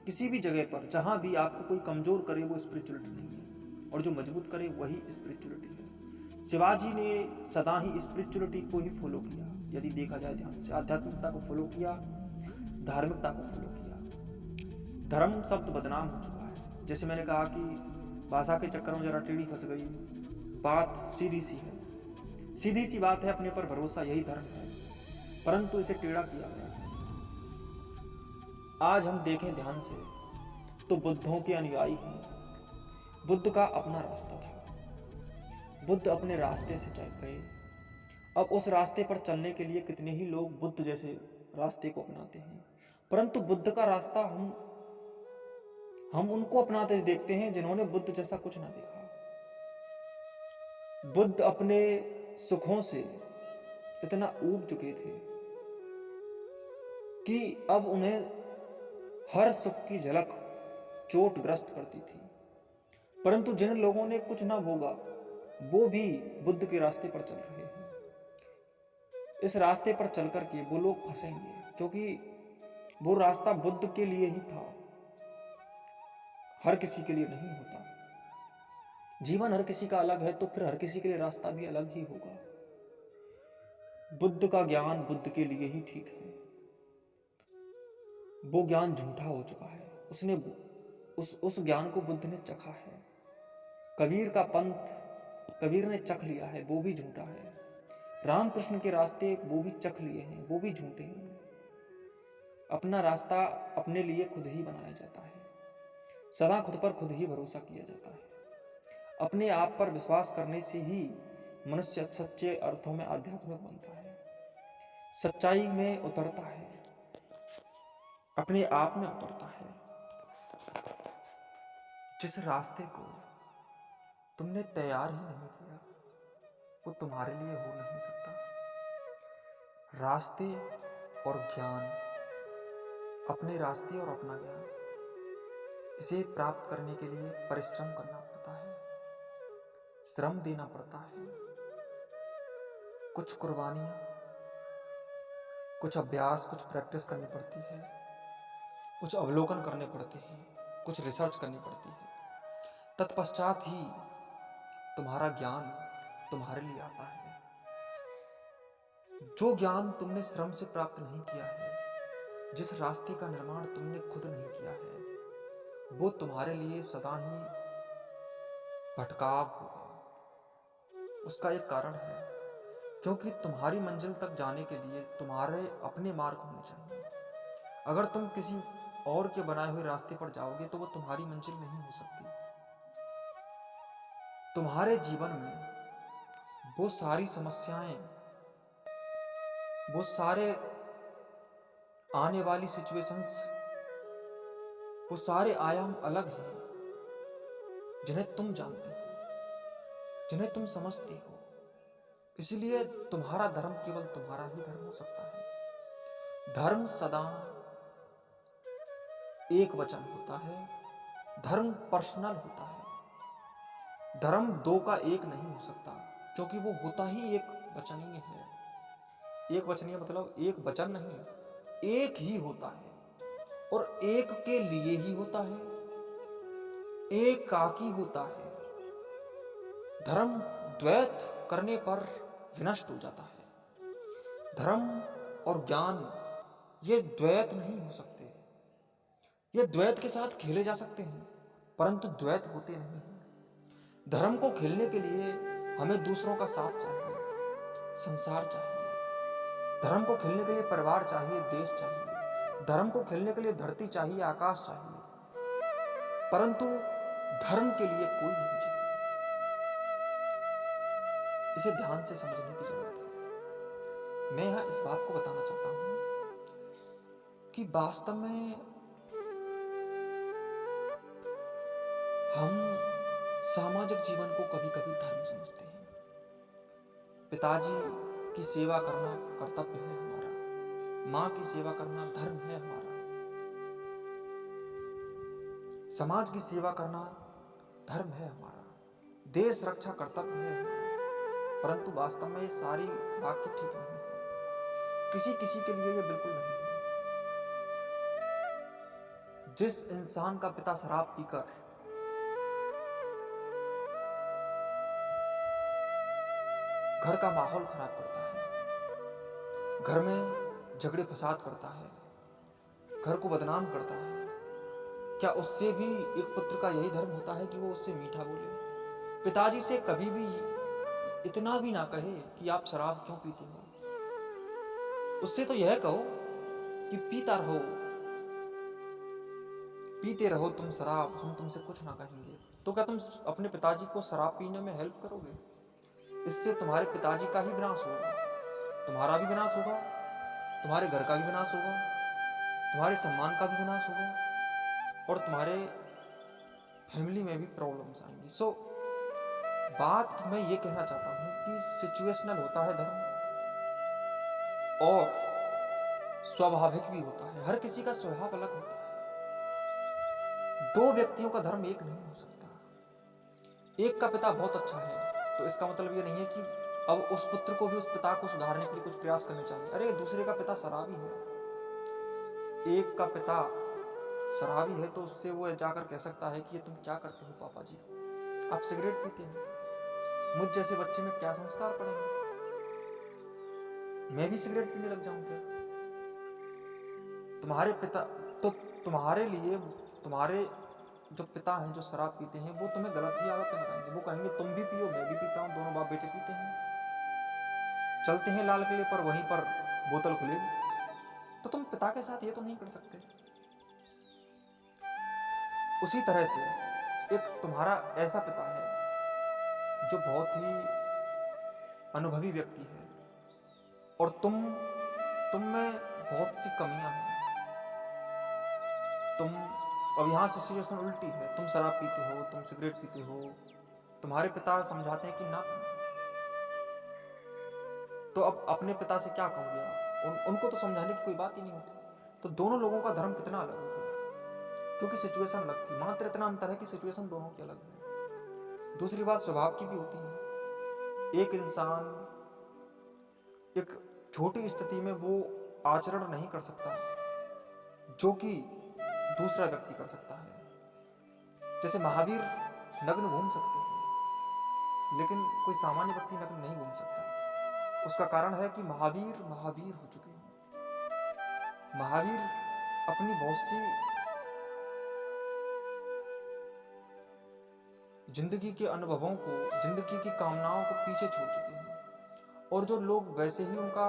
किसी भी जगह पर जहां भी आपको कोई कमजोर करे वो स्पिरिचुअलिटी नहीं है, और जो मजबूत करे वही स्पिरिचुअलिटी है। शिवाजी ने सदा ही स्पिरिचुअलिटी को ही फॉलो किया, यदि देखा जाए ध्यान से। आध्यात्मिकता को फॉलो किया, धार्मिकता को फॉलो किया। धर्म शब्द बदनाम हो चुका है। जैसे मैंने कहा कि भाषा के चक्कर में जरा टेढ़ी फंस गई, बात सीधी सी है, सीधी सी बात है, अपने पर भरोसा यही धर्म है, परंतु इसे टेढ़ा किया गया। आज हम देखें ध्यान से तो बुद्धों के अनुयायी हैं। बुद्ध का अपना रास्ता था, बुद्ध अपने रास्ते से चल गए। अब उस रास्ते पर चलने के लिए कितने ही लोग बुद्ध जैसे रास्ते को अपनाते हैं, परंतु बुद्ध का रास्ता हम उनको अपनाते देखते हैं जिन्होंने बुद्ध जैसा कुछ ना देखा। बुद्ध अपने सुखों से इतना ऊब चुके थे कि अब उन्हें हर सुख की झलक चोटग्रस्त करती थी। परंतु जिन लोगों ने कुछ ना भोगा वो भी बुद्ध के रास्ते पर चल रहे हैं। इस रास्ते पर चल करके वो लोग फंसेंगे, क्योंकि वो रास्ता बुद्ध के लिए ही था, हर किसी के लिए नहीं होता। जीवन हर किसी का अलग है, तो फिर हर किसी के लिए रास्ता भी अलग ही होगा। बुद्ध का ज्ञान बुद्ध के लिए ही ठीक है, वो ज्ञान झूठा हो चुका है। उसने उस ज्ञान को बुद्ध ने चखा है। कबीर का पंथ कबीर ने चख लिया है, वो भी झूठा है। रामकृष्ण के रास्ते वो भी चख लिए हैं, वो भी झूठे हैं। अपना रास्ता अपने लिए खुद ही बनाया जाता है, सदा खुद पर खुद ही भरोसा किया जाता है। अपने आप पर विश्वास करने से ही मनुष्य सच्चे अर्थों में आध्यात्मिक बनता है, सच्चाई में उतरता है, अपने आप में उतरता है। जिस रास्ते को तुमने तैयार ही नहीं किया वो तुम्हारे लिए हो नहीं सकता। रास्ते और ज्ञान, अपने रास्ते और अपना ज्ञान, इसे प्राप्त करने के लिए परिश्रम करना पड़ता है, श्रम देना पड़ता है, कुछ कुर्बानियां, कुछ अभ्यास, कुछ प्रैक्टिस करनी पड़ती है, कुछ अवलोकन करने पड़ते हैं, कुछ रिसर्च करनी पड़ती है। तत्पश्चात ही तुम्हारा ज्ञान तुम्हारे लिए आता है। जो ज्ञान तुमने श्रम से प्राप्त नहीं किया है, जिस रास्ते का निर्माण तुमने खुद नहीं किया है, वो तुम्हारे लिए सदा ही भटकाव होगा। उसका एक कारण है, क्योंकि तुम्हारी मंजिल तक जाने के लिए तुम्हारे अपने मार्ग होने चाहिए। अगर तुम किसी और के बनाए हुए रास्ते पर जाओगे तो वो तुम्हारी मंजिल नहीं हो सकती। तुम्हारे जीवन में वो सारी समस्याएं, वो सारे आने वाली सिचुएशंस, वो सारे आयाम अलग हैं जिन्हें तुम जानते हो, जिन्हें तुम समझते हो। इसलिए तुम्हारा धर्म केवल तुम्हारा ही धर्म हो सकता है। धर्म सदा एक वचन होता है, धर्म पर्सनल होता है। धर्म दो का एक नहीं हो सकता, क्योंकि वो होता ही एक वचनीय है। एक वचनीय मतलब एक वचन नहीं, एक ही होता है और एक के लिए ही होता है, एक काकी होता है। धर्म द्वैत करने पर विनष्ट हो जाता है। धर्म और ज्ञान ये द्वैत नहीं हो सकते। ये द्वैत के साथ खेले जा सकते हैं, परंतु द्वैत होते नहीं हैं। धर्म को खेलने के लिए हमें दूसरों का साथ चाहिए, संसार चाहिए। धर्म को खेलने के लिए परिवार चाहिए, देश चाहिए। धर्म को खेलने के लिए धरती चाहिए, आकाश चाहिए, परंतु धर्म के लिए कोई नहीं चाहिए। इसे ध्यान से समझने की जरूरत है। मैं यहां इस बात को बताना चाहता हूं कि वास्तव में हम सामाजिक जीवन को कभी कभी धर्म समझते हैं। पिताजी की सेवा करना कर्तव्य है हमारा, माँ की सेवा करना धर्म है हमारा, समाज की सेवा करना धर्म है हमारा, देश रक्षा कर्तव्य है हमारा। परंतु वास्तव में ये सारी वाक्य ठीक नहीं है। किसी किसी के लिए ये बिल्कुल नहीं है। जिस इंसान का पिता शराब पीकर घर का माहौल खराब करता है, घर में झगड़े फसाद करता है, घर को बदनाम करता है, क्या उससे भी एक पुत्र का यही धर्म होता है कि वो उससे मीठा बोले? पिताजी से कभी भी इतना भी ना कहे कि आप शराब क्यों पीते हो। उससे तो यह कहो कि पीता रहो, पीते रहो तुम शराब, हम तुमसे कुछ ना कहेंगे। तो क्या तुम अपने पिताजी को शराब पीने में हेल्प करोगे? इससे तुम्हारे पिताजी का ही विनाश होगा, तुम्हारा भी विनाश होगा, तुम्हारे घर का भी विनाश होगा, तुम्हारे सम्मान का भी विनाश होगा और तुम्हारे फैमिली में भी प्रॉब्लम्स आएंगी। सो बात मैं ये कहना चाहता हूँ कि सिचुएशनल होता है धर्म और स्वाभाविक भी होता है। हर किसी का स्वभाव अलग होता है। दो व्यक्तियों का धर्म एक नहीं हो सकता। एक का पिता बहुत अच्छा है तो इसका मतलब ये नहीं है कि अब उस पुत्र को भी उस पिता को सुधारने के लिए कुछ प्रयास करने चाहिए। अरे दूसरे का पिता शराबी है, एक का पिता शराबी है तो उससे वो जाकर कह सकता है कि ये तुम क्या करते हो पापा जी, आप सिगरेट पीते हो, मुझ जैसे बच्चे में क्या संस्कार पड़ेंगे, मैं भी सिगरेट पीने लग जाऊं क्या? तुम्हारे पिता तो तुम्हारे लिए, तुम्हारे जो पिता हैं जो शराब पीते हैं वो तुम्हें गलत ही आदत लगाएंगे। वो कहेंगे तुम भी पियो, मैं भी पीता हूँ, दोनों बाप बेटे पीते हैं, चलते हैं लाल किले पर, वहीं पर बोतल खुलेगी। तो तुम पिता के साथ ये तो नहीं कर सकते। उसी तरह से एक तुम्हारा ऐसा पिता है जो बहुत ही अनुभवी व्यक्ति है और तुम में बहुत सी कमियां हैं। तुम अब यहाँ से सिचुएशन उल्टी है, तुम शराब पीते हो, तुम सिगरेट पीते हो, तुम्हारे पिता समझाते हैं कि ना, तो अब अपने पिता से क्या कहोगे आप? उनको तो समझाने की कोई बात ही नहीं होती। तो दोनों लोगों का धर्म कितना अलग हो गया, क्योंकि सिचुएशन अलग थी। मात्र इतना अंतर है कि सिचुएशन दोनों की अलग है। दूसरी बात स्वभाव की भी होती है। एक इंसान एक छोटी स्थिति में वो आचरण नहीं कर सकता जो कि दूसरा व्यक्ति कर सकता है। जैसे महावीर नग्न घूम सकते हैं, लेकिन कोई सामान्य व्यक्ति नग्न नहीं घूम सकता। उसका कारण है कि महावीर हो चुके हैं। महावीर अपनी बहुत सी जिंदगी के अनुभवों को, जिंदगी की कामनाओं को पीछे छोड़ चुके हैं, और जो लोग वैसे ही उनका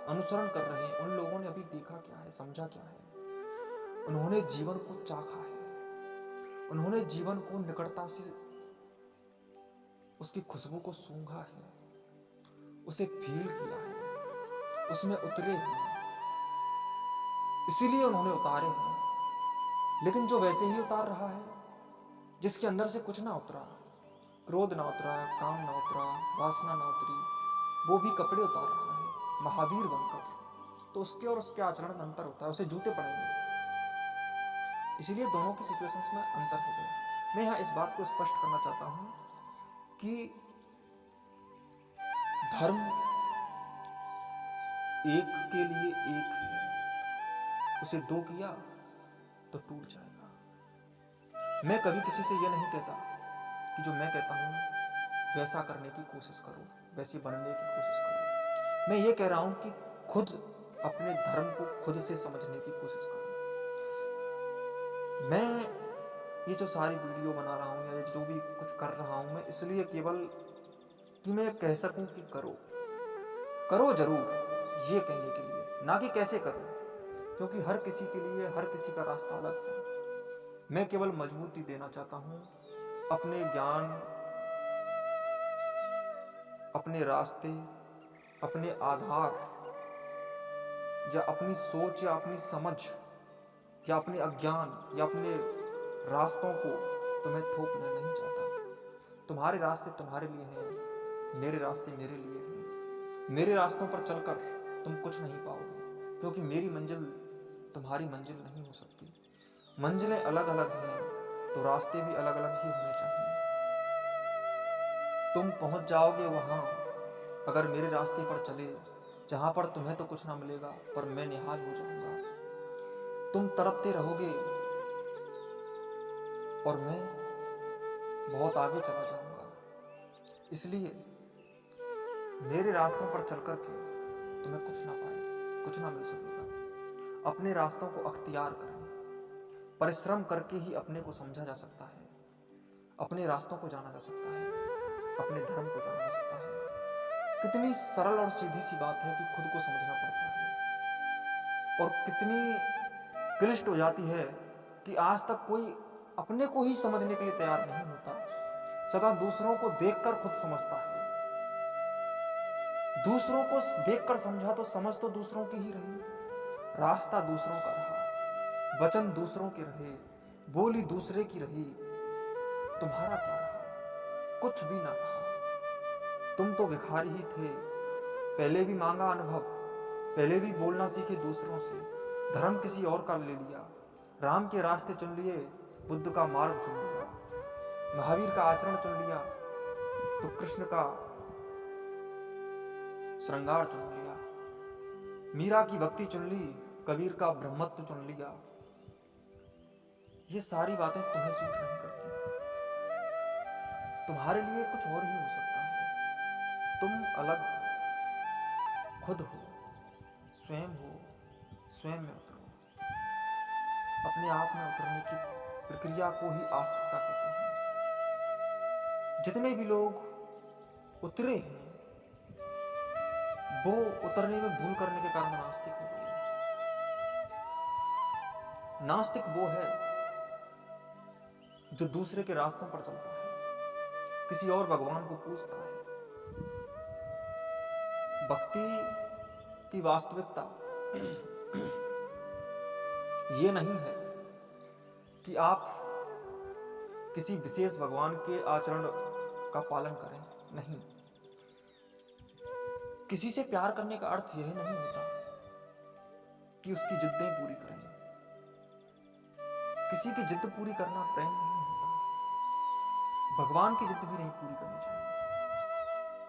अनुसरण कर रहे हैं, उन लोगों ने अभी देखा क्या है, समझा क्या है। उन्होंने जीवन को चाखा है, उन्होंने जीवन को निकटता से उसकी खुशबू को सूंघा है, उसे फील किया है, उसमें उतरे हैं, इसीलिए उन्होंने उतारे हैं। लेकिन जो वैसे ही उतार रहा है, जिसके अंदर से कुछ ना उतरा, क्रोध ना उतरा, काम ना उतरा, वासना ना उतरी, वो भी कपड़े उतार रहा है महावीर बनकर, तो उसके और उसके आचरण में अंतर होता है, उसे जूते पड़ेंगे। इसीलिए दोनों की सिचुएशंस में अंतर हो गया। मैं यहाँ इस बात को स्पष्ट करना चाहता हूँ कि धर्म एक के लिए एक है, उसे दो किया तो टूट जाएगा। मैं कभी किसी से यह नहीं कहता कि जो मैं कहता हूं वैसा करने की कोशिश करो, वैसे बनने की कोशिश करो। मैं ये कह रहा हूं कि खुद अपने धर्म को खुद से समझने की कोशिश करो। मैं ये जो सारी वीडियो बना रहा हूं या जो भी कुछ कर रहा हूं, मैं इसलिए केवल कि मैं कह सकूं कि करो, करो जरूर, ये कहने के लिए, ना कि कैसे करो, क्योंकि हर किसी के लिए हर किसी का रास्ता अलग है। मैं केवल मजबूती देना चाहता हूं अपने ज्ञान, अपने रास्ते, अपने आधार या अपनी सोच या अपनी समझ या अपने अज्ञान या अपने रास्तों को तुम्हें थोपना नहीं चाहता। तुम्हारे रास्ते तुम्हारे लिए हैं, मेरे रास्ते मेरे लिए हैं। मेरे रास्तों पर चलकर तुम कुछ नहीं पाओगे, क्योंकि मेरी मंजिल तुम्हारी मंजिल नहीं हो सकती। मंजिलें अलग अलग हैं तो रास्ते भी अलग अलग ही होने चाहिए। तुम पहुंच जाओगे वहां अगर मेरे रास्ते पर चले, जहां पर तुम्हें तो कुछ ना मिलेगा पर मैं निहाल हो जाऊंगा। तुम तड़पते रहोगे और मैं बहुत आगे चला जाऊंगा। इसलिए मेरे रास्तों पर चल करके तुम्हें कुछ ना पाए, कुछ ना मिल सकेगा। अपने रास्तों को अख्तियार करें। परिश्रम करके ही अपने को समझा जा सकता है, अपने रास्तों को जाना जा सकता है, अपने धर्म को जाना जा सकता है। कितनी सरल और सीधी सी बात है कि खुद को समझना पड़ता है, और कितनी क्लिष्ट हो जाती है कि आज तक कोई अपने को ही समझने के लिए तैयार नहीं होता, सदा दूसरों को देखकर खुद समझता है। दूसरों को देखकर समझा तो समझ तो दूसरों की ही रही, रास्ता दूसरों का रहा, वचन दूसरों के रहे, बोली दूसरे की रही, तुम्हारा क्या रहा? कुछ भी ना रहा। तुम तो भिखारी ही थे, पहले भी मांगा अनुभव, पहले भी बोलना सीखे दूसरों से, धर्म किसी और का ले लिया, राम के रास्ते चुन लिए, बुद्ध का मार्ग चुन लिया, महावीर का आचरण चुन लिया तो कृष्ण का श्रृंगार चुन लिया, मीरा की भक्ति चुन ली, कबीर का ब्रह्मत्व चुन लिया। ये सारी बातें तुम्हें सूट नहीं करती, तुम्हारे लिए कुछ और ही हो सकता है। तुम अलग खुद हो, स्वयं हो, स्वयं में उतरो। अपने आप में उतरने की प्रक्रिया को ही आस्तिकता कहते हैं। जितने भी लोग उतरे हैं वो उतरने में भूल करने के कारण नास्तिक हो गए। नास्तिक वो है जो दूसरे के रास्तों पर चलता है, किसी और भगवान को पूजता है। भक्ति की वास्तविकता ये नहीं है कि आप किसी विशेष भगवान के आचरण का पालन करें, नहीं। किसी से प्यार करने का अर्थ यह नहीं होता कि उसकी जिद्दें पूरी करें। किसी की जिद्द पूरी करना प्रेम नहीं होता। भगवान की जिद्द भी नहीं पूरी करनी चाहिए।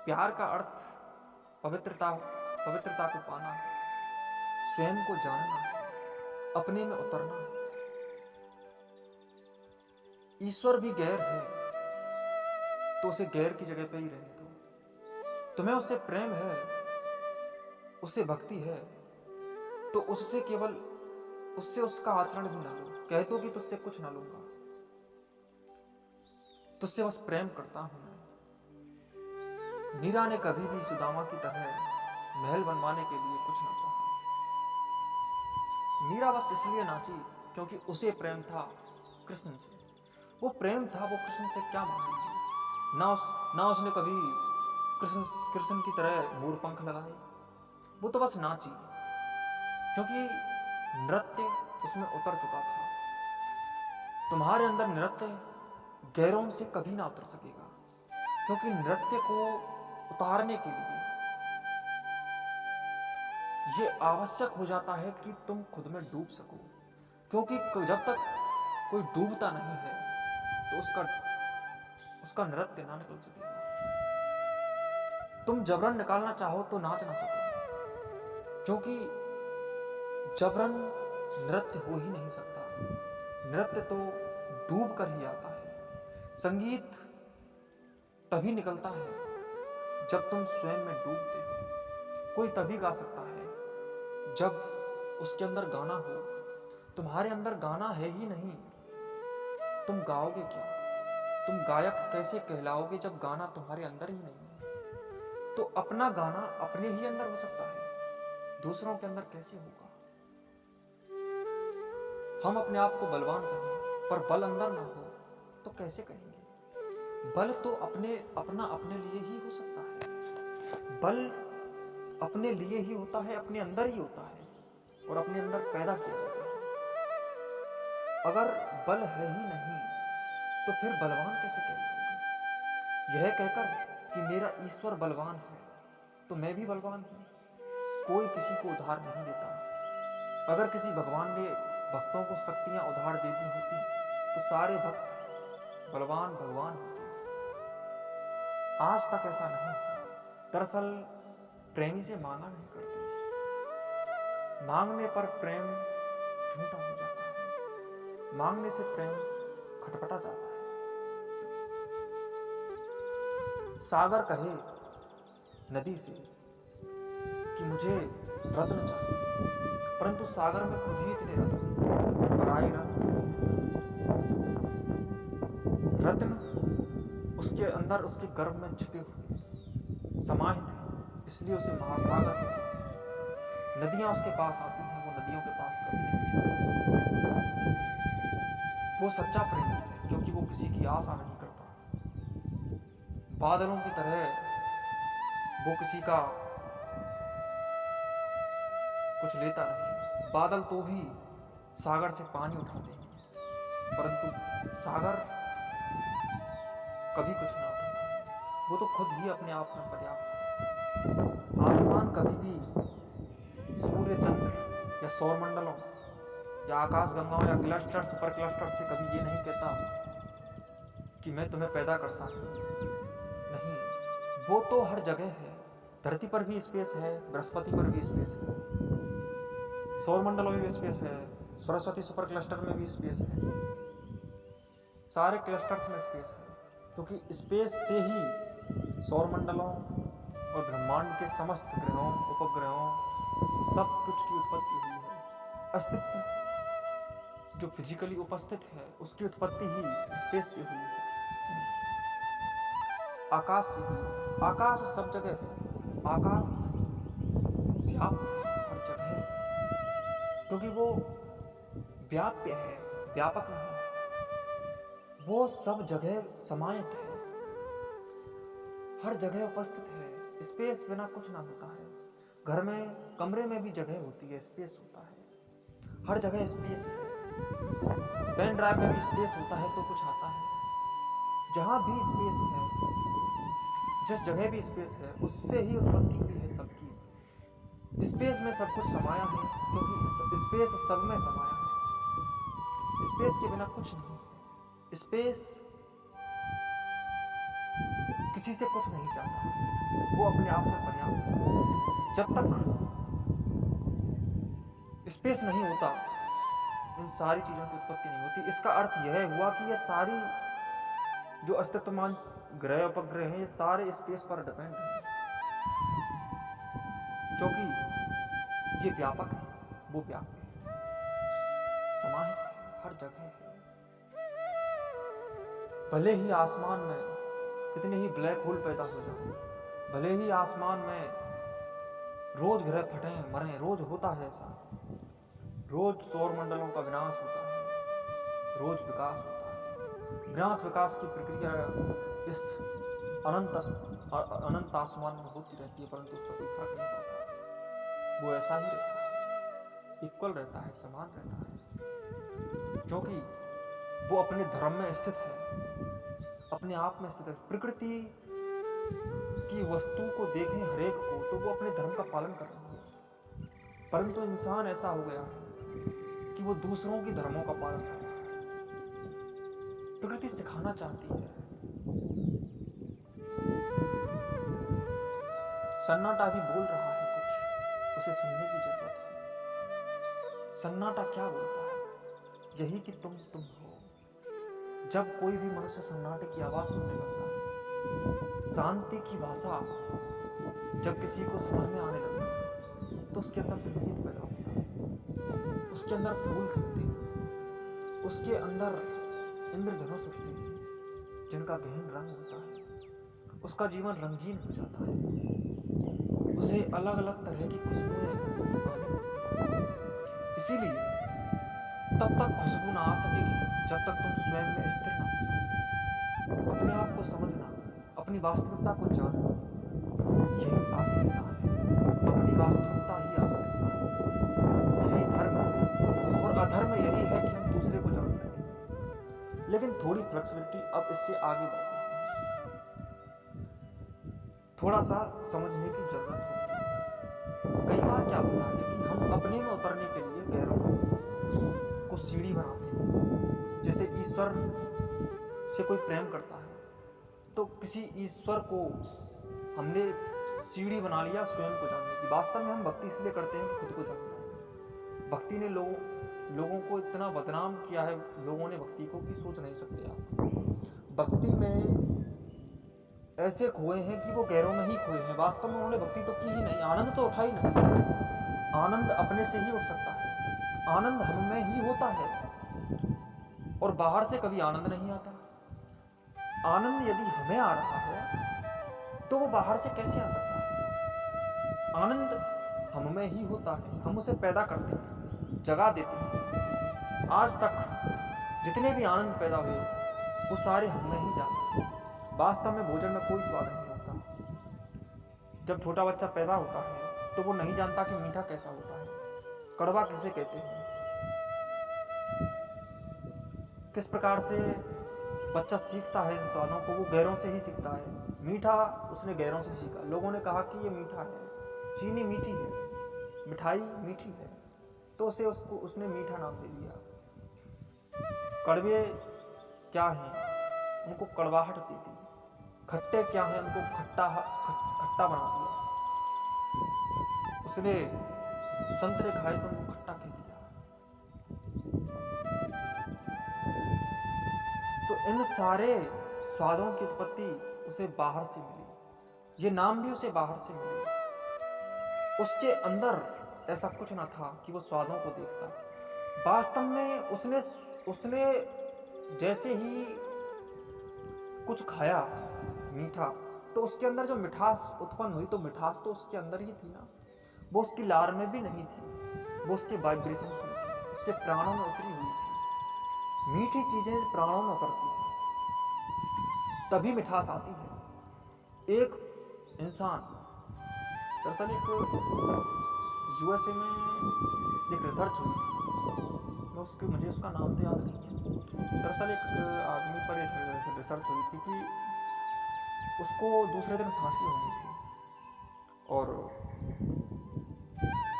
प्यार का अर्थ पवित्रता को पाना है, स्वयं को जानना है, अपने में उतरना है। ईश्वर भी गैर है तो उसे गैर की जगह पे ही रहने दो। तुम्हें उससे प्रेम है, उससे भक्ति है, तो उससे केवल उससे उसका आचरण भी ना लो। कह दो कि तुझसे कुछ ना लूंगा, तुझसे बस प्रेम करता हूं मैं। मीरा ने कभी भी सुदामा की तरह महल बनवाने के लिए कुछ ना चाहा। मीरा बस इसलिए नाची क्योंकि उसे प्रेम था कृष्ण से। वो प्रेम था, वो कृष्ण से क्या मांगेगी। ना उसने कभी कृष्ण की तरह मोर पंख लगाए, वो तो बस नाची, क्योंकि नृत्य उसमें उतर चुका था। तुम्हारे अंदर नृत्य गैरों से कभी ना उतर सकेगा, क्योंकि नृत्य को उतारने के लिए ये आवश्यक हो जाता है कि तुम खुद में डूब सको, क्योंकि जब तक कोई डूबता नहीं है तो उसका नृत्य ना निकल सकेगा। तुम जबरन निकालना चाहो तो नाच ना सको, क्योंकि जबरन नृत्य हो ही नहीं सकता। नृत्य तो डूब कर ही आता है। संगीत तभी निकलता है जब तुम स्वयं में डूबते हो। कोई तभी गा सकता है जब उसके अंदर गाना हो। तुम्हारे अंदर गाना है ही नहीं, तुम गाओगे क्या? तुम गायक कैसे कहलाओगे जब गाना तुम्हारे अंदर ही नहीं है? तो अपना गाना अपने ही अंदर हो सकता है, दूसरों के अंदर कैसे होगा? हम अपने आप को बलवान कहें पर बल अंदर ना हो तो कैसे कहेंगे? बल तो अपने लिए ही हो सकता है। बल अपने लिए ही होता है, अपने अंदर ही होता है और अपने अंदर पैदा किया जाता है। अगर बल है ही नहीं तो फिर बलवान कैसे कहलाओगे? यह कहकर कि मेरा ईश्वर बलवान है तो मैं भी बलवान हूं। कोई किसी को उधार नहीं देता। अगर किसी भगवान ने भक्तों को शक्तियां उधार दे दी होती तो सारे भक्त बलवान भगवान होते। आज तक ऐसा नहीं है। दरअसल प्रेमी से मांगा नहीं करते। मांगने पर प्रेम झूठा हो जाता है, मांगने से प्रेम खटपटा जाता है। सागर कहे नदी से कि मुझे रत्न चाहिए, परंतु सागर में खुद ही इतने रत्न, पराई रत्न उसके अंदर, उसके गर्भ में छिपे हुए समाहित हैं, इसलिए उसे महासागर कहते हैं। नदियां उसके पास आती हैं, वो नदियों के पास कभी नहीं जाती। वो सच्चा प्रेम है क्योंकि वो किसी की आशा नहीं करता। बादलों की तरह वो किसी का कुछ लेता नहीं। बादल तो भी सागर से पानी उठाते हैं, परंतु सागर कभी कुछ ना उठाता है। वो तो खुद ही अपने आप में पर्याप्त है। आसमान कभी भी सूर्य, चंद्र या सौरमंडलों या आकाश गंगाओं या क्लस्टर, सुपर क्लस्टर से कभी ये नहीं कहता कि मैं तुम्हें पैदा करता हूं। नहीं, वो तो हर जगह है। धरती पर भी स्पेस है, बृहस्पति पर भी स्पेस है, सौरमंडलों में भी स्पेस है, सरस्वती सुपर क्लस्टर में भी स्पेस है, सारे क्लस्टर्स में स्पेस है, क्योंकि स्पेस से ही सौरमंडलों और ब्रह्मांड के समस्त ग्रहों, उपग्रहों, सब कुछ की उत्पत्ति हुई है। अस्तित्व जो फिजिकली उपस्थित है उसकी उत्पत्ति ही स्पेस से हुई है, आकाश से हुई है। आकाश सब जगह है, आकाश व्याप्त है हर जगह, क्योंकि वो व्याप्य है, व्यापक नहीं। वो सब जगह समाहित है, हर जगह उपस्थित है। स्पेस बिना कुछ ना होता है। घर में, कमरे में भी जगह होती है, स्पेस होता है, हर जगह स्पेस है। पेन ड्राइव में भी स्पेस होता है तो कुछ आता है। जहां भी स्पेस है, जिस जगह भी स्पेस है, उससे ही उत्पत्ति हुई है सबकी। स्पेस में सब कुछ समाया है, क्योंकि स्पेस सब में समाया है। स्पेस के बिना कुछ नहीं। स्पेस किसी से कुछ नहीं चाहता, वो अपने आप में पर्याप्त है। जब तक स्पेस नहीं होता, इन सारी चीजों की उत्पत्ति नहीं होती। इसका अर्थ यह हुआ कि ये सारी जो अस्तित्वमान ग्रह उपग्रह हैं, ये सारे स्पेस पर डिपेंड हैं, क्योंकि ये व्यापक है, वो व्याप्य है, समाहित है, हर जगह है। भले ही आसमान में कितने ही ब्लैक होल पैदा हो जाएं, भले ही आसमान में रोज ग्रह फटें, मरें, रोज होता है ऐसा, रोज सौर मंडलों का विनाश होता है, रोज विकास होता है। विनाश विकास की प्रक्रिया इस अनंत आसमान में होती रहती है, परंतु उस पर कोई फर्क नहीं पड़ता। वो ऐसा ही रहता है, इक्वल रहता है, समान रहता है, क्योंकि वो अपने धर्म में स्थित है, अपने आप में स्थित है। प्रकृति की वस्तु को देखें हरेक को तो वो अपने धर्म का पालन कर रही है, परंतु इंसान ऐसा हो गया है कि वो दूसरों के धर्मों का पालन कर रहा है। प्रकृति सिखाना चाहती है। सन्नाटा भी बोल रहा है कुछ, उसे सुनने की जरूरत है। सन्नाटा क्या बोलता है? यही कि तुम हो। जब कोई भी मनुष्य सन्नाटे की आवाज सुनने लगता है, शांति की भाषा जब किसी को समझ में आने लगे तो उसके अंदर संगीत पैदा होता है, उसके अंदर फूल खिलते हैं, उसके अंदर इंद्रधनुष उठते हैं जिनका गहन रंग होता है, उसका जीवन रंगीन हो जाता है, उसे अलग अलग तरह की खुशबुएं आने लगती हैं। इसीलिए तब तक खुशबू ना आ सकेगी जब तक तुम स्वयं में स्थिर ना हो जाओ। अपने आप को समझना, अपनी वास्तविकता को जानना, यही आस्तिकता है। अपनी वास्तविकता ही आस्तिकता है, यही धर्म है। और अधर्म यही है कि हम दूसरे को जान रहे हैं। लेकिन थोड़ी फ्लेक्सिबिलिटी अब इससे आगे बढ़ती है, थोड़ा सा समझने की जरूरत होती है। कई बार क्या होता है कि हम अपने में उतरने के लिए गैरों को सीढ़ी बनाते हैं। जैसे ईश्वर से कोई प्रेम करता है तो किसी ईश्वर को हमने सीढ़ी बना लिया स्वयं को जानने की। वास्तव में हम भक्ति इसलिए करते हैं कि खुद को जान जाए। भक्ति ने लोगों को इतना बदनाम किया है, लोगों ने भक्ति को कि सोच नहीं सकते आप। भक्ति में ऐसे खोए हैं कि वो गैरों में ही खोए हैं। वास्तव में उन्होंने भक्ति तो की ही नहीं, आनंद तो उठा ही नहीं। आनंद अपने से ही उठ सकता है, आनंद हम में ही होता है और बाहर से कभी आनंद नहीं आता। आनंद यदि हमें आ रहा है तो वो बाहर से कैसे आ सकता है? आनंद हम में ही होता है, हम उसे पैदा करते हैं, जगा देते हैं। आज तक जितने भी आनंद पैदा हुए वो सारे हम में ही जाते हैं। वास्तव में भोजन में कोई स्वाद नहीं होता। जब छोटा बच्चा पैदा होता है तो वो नहीं जानता कि मीठा कैसा होता है, कड़वा किसे कहते हैं, किस प्रकार से बच्चा सीखता है इन स्वादों को। वो गैरों से ही सीखता है। मीठा उसने गैरों से सीखा। लोगों ने कहा कि ये मीठा है, चीनी मीठी है, मिठाई मीठी है, तो उसने मीठा नाम दे दिया। कड़वे क्या हैं, उनको कड़वाहट दे दी। खट्टे क्या हैं, उनको खट्टा बना दिया। उसने संतरे खाए तो उनको खट्टा कह दिया। तो इन सारे स्वादों की उत्पत्ति उसे बाहर से मिली, ये नाम भी उसे बाहर से मिले। उसके अंदर ऐसा कुछ ना था कि वो स्वादों को देखता। वास्तव में उसने जैसे ही कुछ खाया मीठा, तो उसके अंदर जो मिठास उत्पन्न हुई, तो मिठास तो उसके अंदर ही थी ना, वो उसकी लार में भी नहीं थी, वो उसके वाइब्रेशंस में थी, उसके प्राणों में उतरी हुई थी। मीठी चीजें प्राणों में उतरती हैं तभी मिठास आती है। एक इंसान, दरअसल एक यूएसए में एक रिसर्च हुई थी, मुझे उसका नाम तो याद नहीं है। दरअसल एक आदमी पर रिसर्च हुई थी कि उसको दूसरे दिन फांसी होनी थी और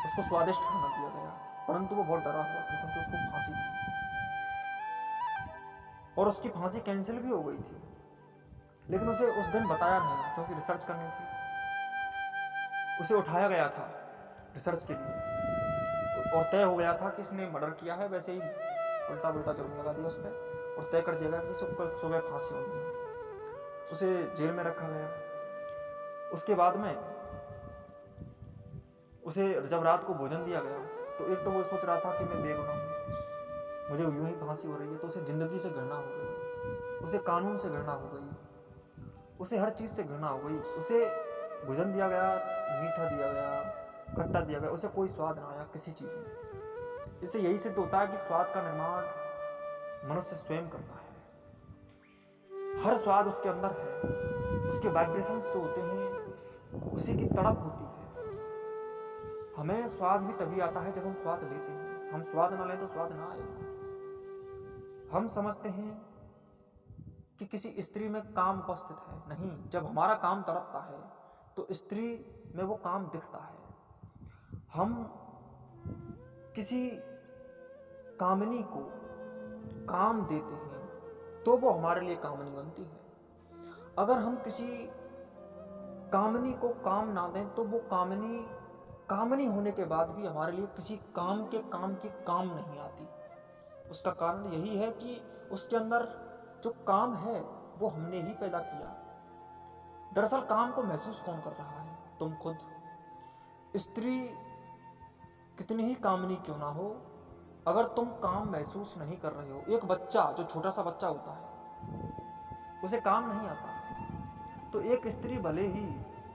उसको स्वादिष्ट खाना दिया गया, परंतु वो बहुत डरा हुआ था क्योंकि उसको फांसी थी और उसकी फांसी कैंसिल भी हो गई थी। लेकिन उसे उस दिन बताया नहीं क्योंकि रिसर्च करनी थी। उसे उठाया गया था रिसर्च के लिए और तय हो गया था कि इसने मर्डर किया है। वैसे ही उल्टा पुल्टा जुर्म लगा दिया उस पर और तय कर दिया गया कि कल सुबह फांसी होनी है। उसे जेल में रखा गया। उसके बाद में उसे जब रात को भोजन दिया गया तो एक तो वो सोच रहा था कि मैं बेगुनाह हूँ, मुझे यूं ही फांसी हो रही है, तो उसे जिंदगी से घृणा हो गई, उसे कानून से घृणा हो गई, उसे हर चीज से घृणा हो गई। उसे भोजन दिया गया, मीठा दिया गया, खट्टा दिया गया, उसे कोई स्वाद ना आया किसी चीज में। इससे यही सिद्ध होता है कि स्वाद का निर्माण मनुष्य स्वयं करता है। हर स्वाद उसके अंदर है, उसके वाइब्रेशंस जो होते हैं उसी की तड़प होती है। हमें स्वाद भी तभी आता है जब हम स्वाद लेते हैं। हम स्वाद ना लें तो स्वाद ना आएगा। हम समझते हैं कि किसी स्त्री में काम उपस्थित है, नहीं, जब हमारा काम तड़पता है तो स्त्री में वो काम दिखता है। हम किसी कामनी को काम देते हैं तो वो हमारे लिए कामनी बनती है। अगर हम किसी कामनी को काम ना दें तो वो कामनी होने के बाद भी हमारे लिए किसी काम की काम नहीं आती। उसका कारण यही है कि उसके अंदर जो काम है वो हमने ही पैदा किया। दरअसल काम को महसूस कौन कर रहा है? तुम खुद। स्त्री कितनी ही कामनी क्यों ना हो, अगर तुम काम महसूस नहीं कर रहे हो, एक बच्चा जो छोटा सा बच्चा होता है उसे काम नहीं आता, तो एक स्त्री भले ही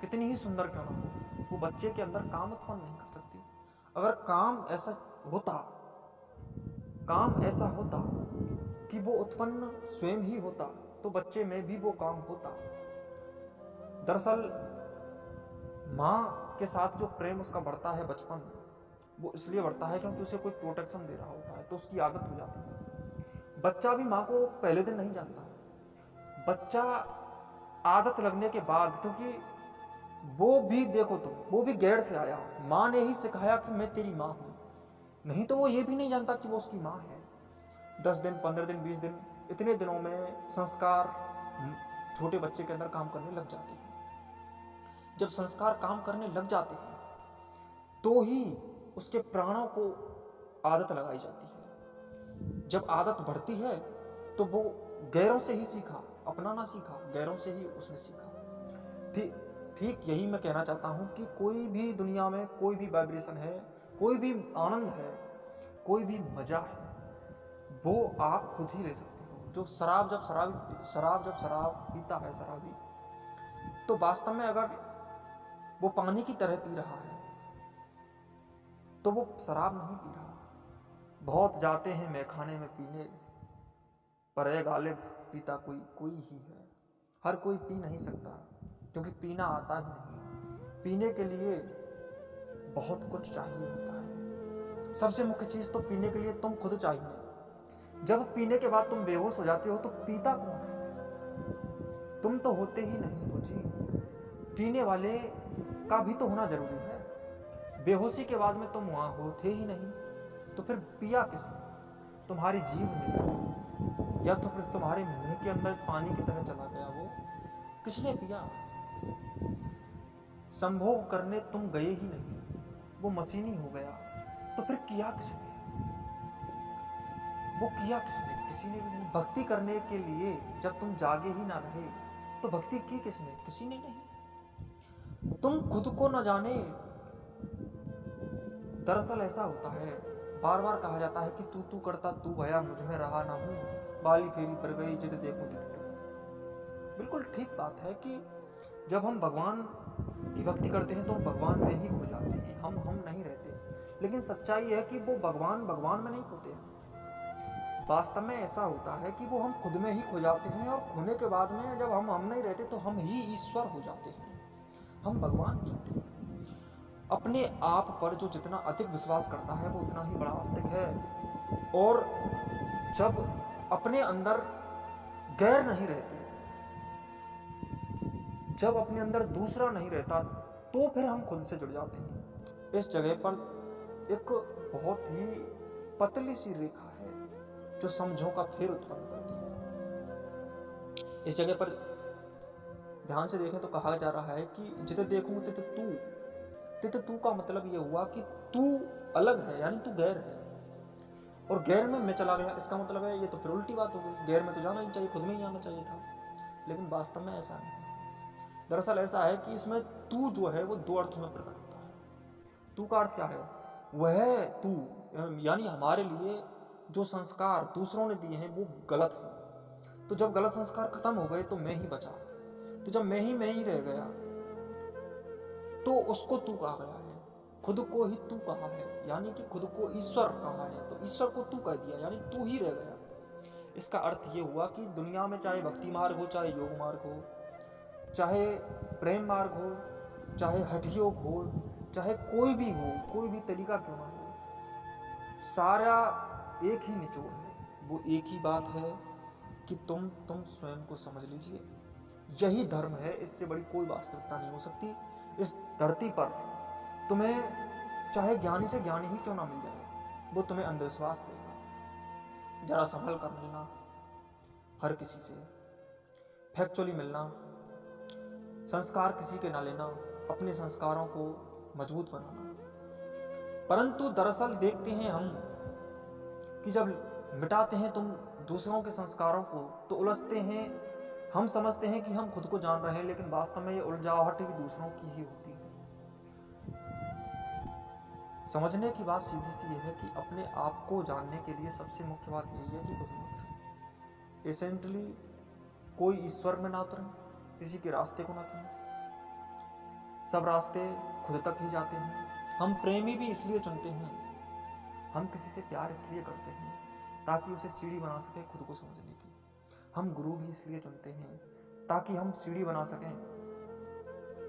कितनी ही सुंदर क्यों ना हो, वो बच्चे के अंदर काम उत्पन्न नहीं कर सकती। अगर काम ऐसा होता कि वो उत्पन्न स्वयं ही होता तो बच्चे में भी वो काम होता। दरअसल माँ के साथ जो प्रेम उसका बढ़ता है बचपन में, वो इसलिए बढ़ता है क्योंकि उसे कोई प्रोटेक्शन दे रहा होता है, तो उसकी आदत हो जाती है। बच्चा भी माँ को पहले दिन नहीं जानता, बच्चा आदत लगने के बाद, क्योंकि वो भी देखो तुम, वो भी गैर से आया, माँ ने ही सिखाया कि मैं तेरी माँ हूँ, नहीं तो वो ये भी नहीं जानता कि वो उसकी माँ है। 10 दिन, 15 दिन, 20 दिन, इतने दिनों में संस्कार छोटे बच्चे के अंदर काम करने लग जाते हैं। जब संस्कार काम करने लग जाते हैं तो ही उसके प्राणों को आदत लगाई जाती है। जब आदत बढ़ती है तो वो गैरों से ही सीखा, अपना ना सीखा, गैरों से ही उसने सीखा। ठीक यही मैं कहना चाहता हूँ कि कोई भी दुनिया में कोई भी वाइब्रेशन है, कोई भी आनंद है, कोई भी मजा है, वो आप खुद ही ले सकते हो। जो शराब जब शराब पीता है शराबी, तो वास्तव में अगर वो पानी की तरह पी रहा है तो वो शराब नहीं पी रहा। बहुत जाते हैं मैखाने में पीने, पर ए गालिब पीता कोई ही है। हर कोई पी नहीं सकता क्योंकि पीना आता ही नहीं। पीने के लिए बहुत कुछ चाहिए होता है। सबसे मुख्य चीज तो पीने के लिए तुम खुद चाहिए। जब पीने के बाद तुम बेहोश हो जाते हो तो पीता कौन है? तुम तो होते ही नहीं हो जी। पीने वाले का भी तो होना जरूरी है। बेहोशी के बाद में तुम वहां होते ही नहीं, तो फिर पिया किसने? तुम्हारी जीभ ने, या तो फिर तुम्हारे मुंह के अंदर पानी की तरह चला गया वो, किसने पिया? संभोग करने तुम गए ही नहीं, वो मशीनी हो गया, तो फिर किया किसने? वो किया किसने? किसी ने भी नहीं। भक्ति करने के लिए जब तुम जागे ही ना रहे तो भक्ति की किसने? किसी ने नहीं। तुम खुद को न जाने। दरअसल ऐसा होता है, बार बार कहा जाता है कि तू करता तू भया, मुझ में रहा ना हूं, बाली फेरी पर गई जित देखो तित तू। बिल्कुल ठीक बात है कि जब हम भगवान की भक्ति करते हैं तो हम भगवान में ही खो जाते हैं, हम नहीं रहते। लेकिन सच्चाई है कि वो भगवान में नहीं खोते हैं। वास्तव में ऐसा होता है कि वो हम खुद में ही खो जाते हैं, और खोने के बाद में जब हम नहीं रहते तो हम ही ईश्वर हो जाते हैं, हम भगवान हो जाते हैं। अपने आप पर जो जितना अधिक विश्वास करता है वो उतना ही बड़ा आस्तिक है। और जब अपने अंदर गैर नहीं रहते, जब अपने अंदर दूसरा नहीं रहता, तो फिर हम खुद से जुड़ जाते हैं। इस जगह पर एक बहुत ही पतली सी रेखा है जो समझों का फेर उत्पन्न करती है। इस जगह पर ध्यान से देखें तो कहा जा रहा है कि जिते देखूं तित तू का मतलब यह हुआ कि तू अलग है, यानी तू गैर है, और गैर में मैं चला गया, इसका मतलब है ये तो फिर उल्टी बात हो गई। गैर में तो जाना ही चाहिए, खुद में ही आना चाहिए था, लेकिन वास्तव में ऐसा नहीं है। दरअसल ऐसा है कि इसमें तू जो है वो 2 अर्थों में प्रकट होता है। तू का अर्थ क्या है? वह तू, यानी हमारे लिए जो संस्कार दूसरों ने दिए हैं वो गलत है, तो जब गलत संस्कार खत्म हो गए तो मैं ही बचा, तो जब मैं ही रह गया तो उसको तू कहा गया है। खुद को ही तू कहा है, यानी कि खुद को ईश्वर कहा है, तो ईश्वर को तू कह दिया, यानी तू ही रह गया। इसका अर्थ ये हुआ कि दुनिया में चाहे भक्ति मार्ग हो, चाहे योग मार्ग हो, चाहे प्रेम मार्ग हो, चाहे हठ योग हो, चाहे कोई भी हो, कोई भी तरीका क्यों ना हो, सारा एक ही निचोड़ है। वो एक ही बात है कि तुम स्वयं को समझ लीजिए। यही धर्म है, इससे बड़ी कोई वास्तविकता नहीं हो सकती इस धरती पर। तुम्हें चाहे ज्ञानी से ज्ञानी ही क्यों ना मिल जाए, वो तुम्हें अंधविश्वास देगा। जरा संभल कर मिलना हर किसी से, फैक्चुअली मिलना, संस्कार किसी के ना लेना, अपने संस्कारों को मजबूत बनाना। परंतु दरअसल देखते हैं हम कि जब मिटाते हैं तुम दूसरों के संस्कारों को तो उलझते हैं। हम समझते हैं कि हम खुद को जान रहे हैं, लेकिन वास्तव में ये उलझाहट भी दूसरों की ही होती है। समझने की बात सीधी सी ये है कि अपने आप को जानने के लिए सबसे मुख्य बात यही है कि खुद में उतरें। एसेंटली कोई ईश्वर में ना उतरें, किसी के रास्ते को ना चुनें। सब रास्ते खुद तक ही जाते हैं। हम प्रेमी भी इसलिए चुनते हैं, हम किसी से प्यार इसलिए करते हैं ताकि उसे सीढ़ी बना सकें खुद को समझने की। हम गुरु भी इसलिए चुनते हैं ताकि हम सीढ़ी बना सकें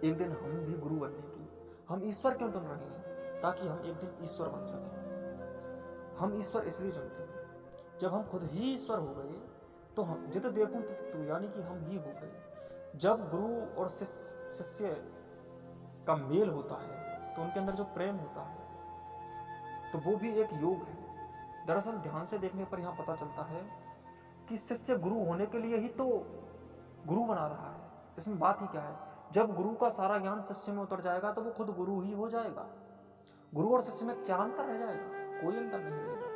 एक दिन हम भी गुरु बनने की। हम ईश्वर क्यों चुन रहे हैं? ताकि हम एक दिन ईश्वर बन सकें। हम ईश्वर इसलिए चुनते हैं, जब हम खुद ही ईश्वर हो गए तो हम जित देखूं तित तू, यानी कि हम ही हो गए। जब गुरु और शिष्य का मेल होता है तो उनके अंदर जो प्रेम होता है तो वो भी एक योग है। दरअसल ध्यान से देखने पर यहाँ पता चलता है कि शिष्य गुरु होने के लिए ही तो गुरु बना रहा है। इसमें बात ही क्या है? जब गुरु का सारा ज्ञान शिष्य में उतर जाएगा तो वो खुद गुरु ही हो जाएगा। गुरु और शिष्य में क्या अंतर रह जाएगा? कोई अंतर नहीं रहेगा।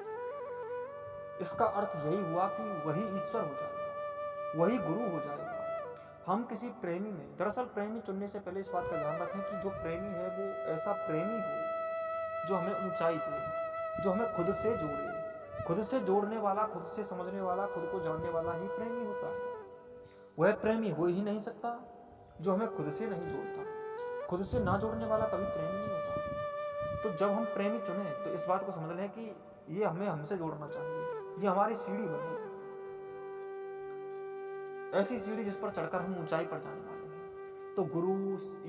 इसका अर्थ यही हुआ कि वही ईश्वर हो जाएगा, वही गुरु हो जाएगा। हम किसी प्रेमी में, दरअसल प्रेमी चुनने से पहले इस बात का ध्यान रखें कि जो प्रेमी है वो ऐसा प्रेमी हो जो हमें ऊंचाई दे, जो हमें खुद से जोड़े। खुद से जोड़ने वाला, खुद से समझने वाला, खुद को जानने वाला ही प्रेमी होता है। वह प्रेमी हो ही नहीं सकता जो हमें खुद से नहीं जोड़ता। खुद से ना जोड़ने वाला कभी प्रेमी नहीं होता। तो जब हम प्रेमी चुने तो इस बात को समझ लें कि ये हमें हमसे जोड़ना चाहिए, ये हमारी सीढ़ी बने, ऐसी सीढ़ी जिस पर चढ़कर हम ऊंचाई पर जाने वाले हैं। तो गुरु,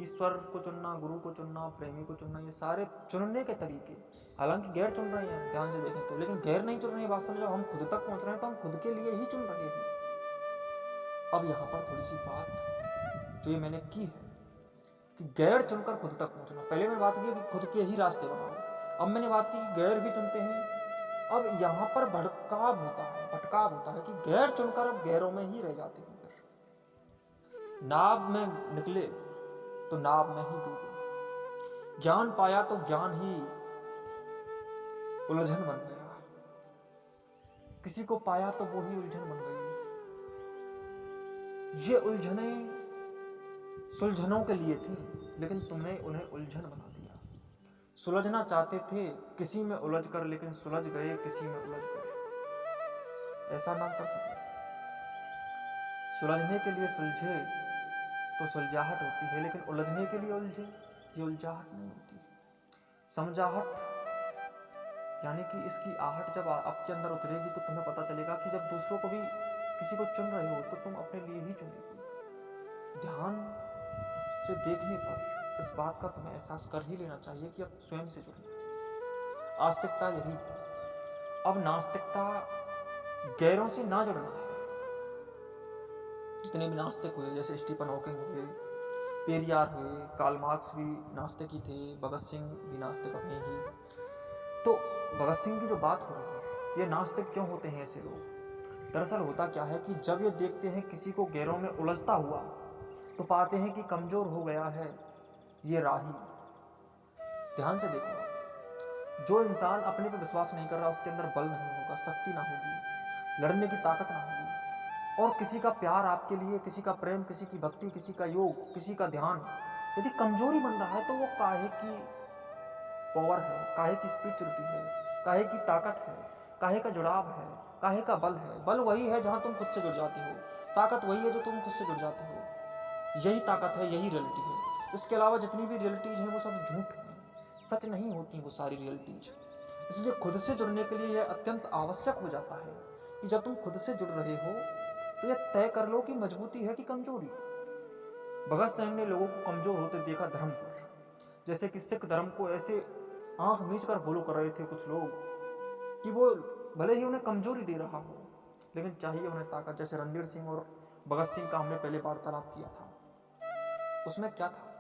ईश्वर को चुनना, गुरु को चुनना, प्रेमी को चुनना, ये सारे चुनने के तरीके, हालांकि गैर चुन रहे हैं ध्यान से देखें तो, लेकिन गैर नहीं चुन रहे हैं। वास्तव में जब हम खुद तक पहुंच रहे हैं तो हम खुद के लिए ही चुन रहे हैं। अब यहाँ पर थोड़ी सी बात जो ये मैंने की है कि गैर चुनकर खुद तक पहुंचना। पहले मैंने बात की कि खुद के ही रास्ते बनाओ, अब मैंने बात की कि गैर भी चुनते हैं। अब यहाँ पर भटकाव होता है कि गैर चुनकर अब गैरों में ही रह जाते हैं। नाव में निकले तो नाव में ही डूबे। ज्ञान पाया तो ज्ञान ही उलझन बन गया। किसी को पाया तो वो ही उलझन बन गई। ये उलझने सुलझनों के लिए थी, लेकिन तुमने उन्हें उलझन बना दिया। सुलझना चाहते थे किसी में उलझ कर, लेकिन सुलझ गए किसी में उलझ कर। ऐसा ना कर सके। सुलझने के लिए सुलझे तो सुलझाहट होती है, लेकिन उलझने के लिए उलझे, ये उलझाहट नहीं होती। समझाहट, यानी कि इसकी आहट जब आपके अंदर उतरेगी तो तुम्हें पता चलेगा कि जब दूसरों को भी किसी को चुन रहे हो तो तुम अपने लिए ही चुनेगी। ध्यान से देखने पर इस बात का तुम्हें एहसास कर ही लेना चाहिए कि अब स्वयं से जुड़ना। आस्तिकता यही है। अब नास्तिकता गैरों से ना जुड़ना है। जितने भी नास्तिक हुए, जैसे स्टीफन हॉकिंग हुए, पेरियार हुए, कार्ल मार्क्स भी नास्तिक ही थे, भगत सिंह भी नास्तिक अपने ही। तो भगत सिंह की जो बात हो रही है, ये नास्तिक क्यों होते हैं ऐसे लोग? दरअसल होता क्या है कि जब ये देखते हैं किसी को गैरों में उलझता हुआ तो पाते हैं कि कमजोर हो गया है ये राही। ध्यान से देखो, जो इंसान अपने पे विश्वास नहीं कर रहा उसके अंदर बल नहीं होगा, शक्ति ना होगी, लड़ने की ताकत ना होगी। और किसी का प्यार आपके लिए, किसी का प्रेम, किसी की भक्ति, किसी का योग, किसी का ध्यान यदि कमजोरी बन रहा है तो वो काहे की पावर है, काहे की स्पिरिचुअलिटी है, काहे की ताकत है, काहे का जुड़ाव है, काहे का बल है। बल वही है जहां तुम खुद से जुड़ जाते हो, ताकत वही है जो तुम खुद से जुड़ जाते हो। यही ताकत है, यही रियलिटी है। इसके अलावा जितनी भी रियलिटीज हैं वो सब झूठ है, सच नहीं होती वो सारी रियलिटीज। इसलिए खुद से जुड़ने के लिए यह अत्यंत आवश्यक हो जाता है कि जब तुम खुद से जुड़ रहे हो तो यह तय कर लो कि मजबूती है कि कमजोरी। भगत सिंह ने लोगों को कमजोर होते देखा धर्म पर, जैसे कि सिख धर्म को ऐसे आंख मीच कर फॉलो कर रहे थे कुछ लोग कि वो भले ही उन्हें कमजोरी दे रहा हो लेकिन चाहिए उन्हें ताकत। जैसे रणधीर सिंह और भगत सिंह का हमने पहले वार्तालाप किया था, उसमें क्या था,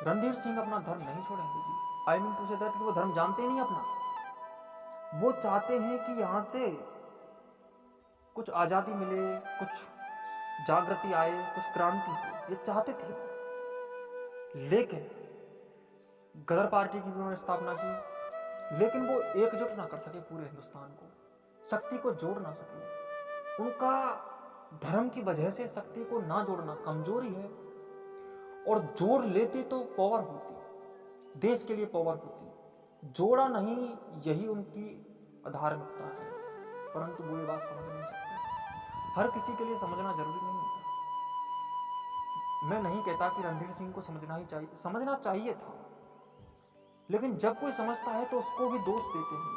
रणधीर सिंह अपना धर्म नहीं छोड़ेंगे जी। I mean to say that वो धर्म जानते नहीं अपना, वो चाहते हैं कि यहां से कुछ आजादी मिले, कुछ जागृति आए, कुछ क्रांति हो, ये चाहते थे। लेकिन गदर पार्टी की भी उन्होंने स्थापना की, लेकिन वो एकजुट ना कर सके पूरे हिंदुस्तान को, शक्ति को जोड़ ना सके। उनका धर्म की वजह से शक्ति को ना जोड़ना कमजोरी है, और जोड़ लेते तो पावर होती, देश के लिए पावर होती। जोड़ा नहीं, यही उनकी अधार्मिकता है। परंतु वो ये बात समझ नहीं सकते। हर किसी के लिए समझना जरूरी नहीं होता। मैं नहीं कहता कि रणधीर सिंह को समझना चाहिए था, लेकिन जब कोई समझता है तो उसको भी दोष देते हैं।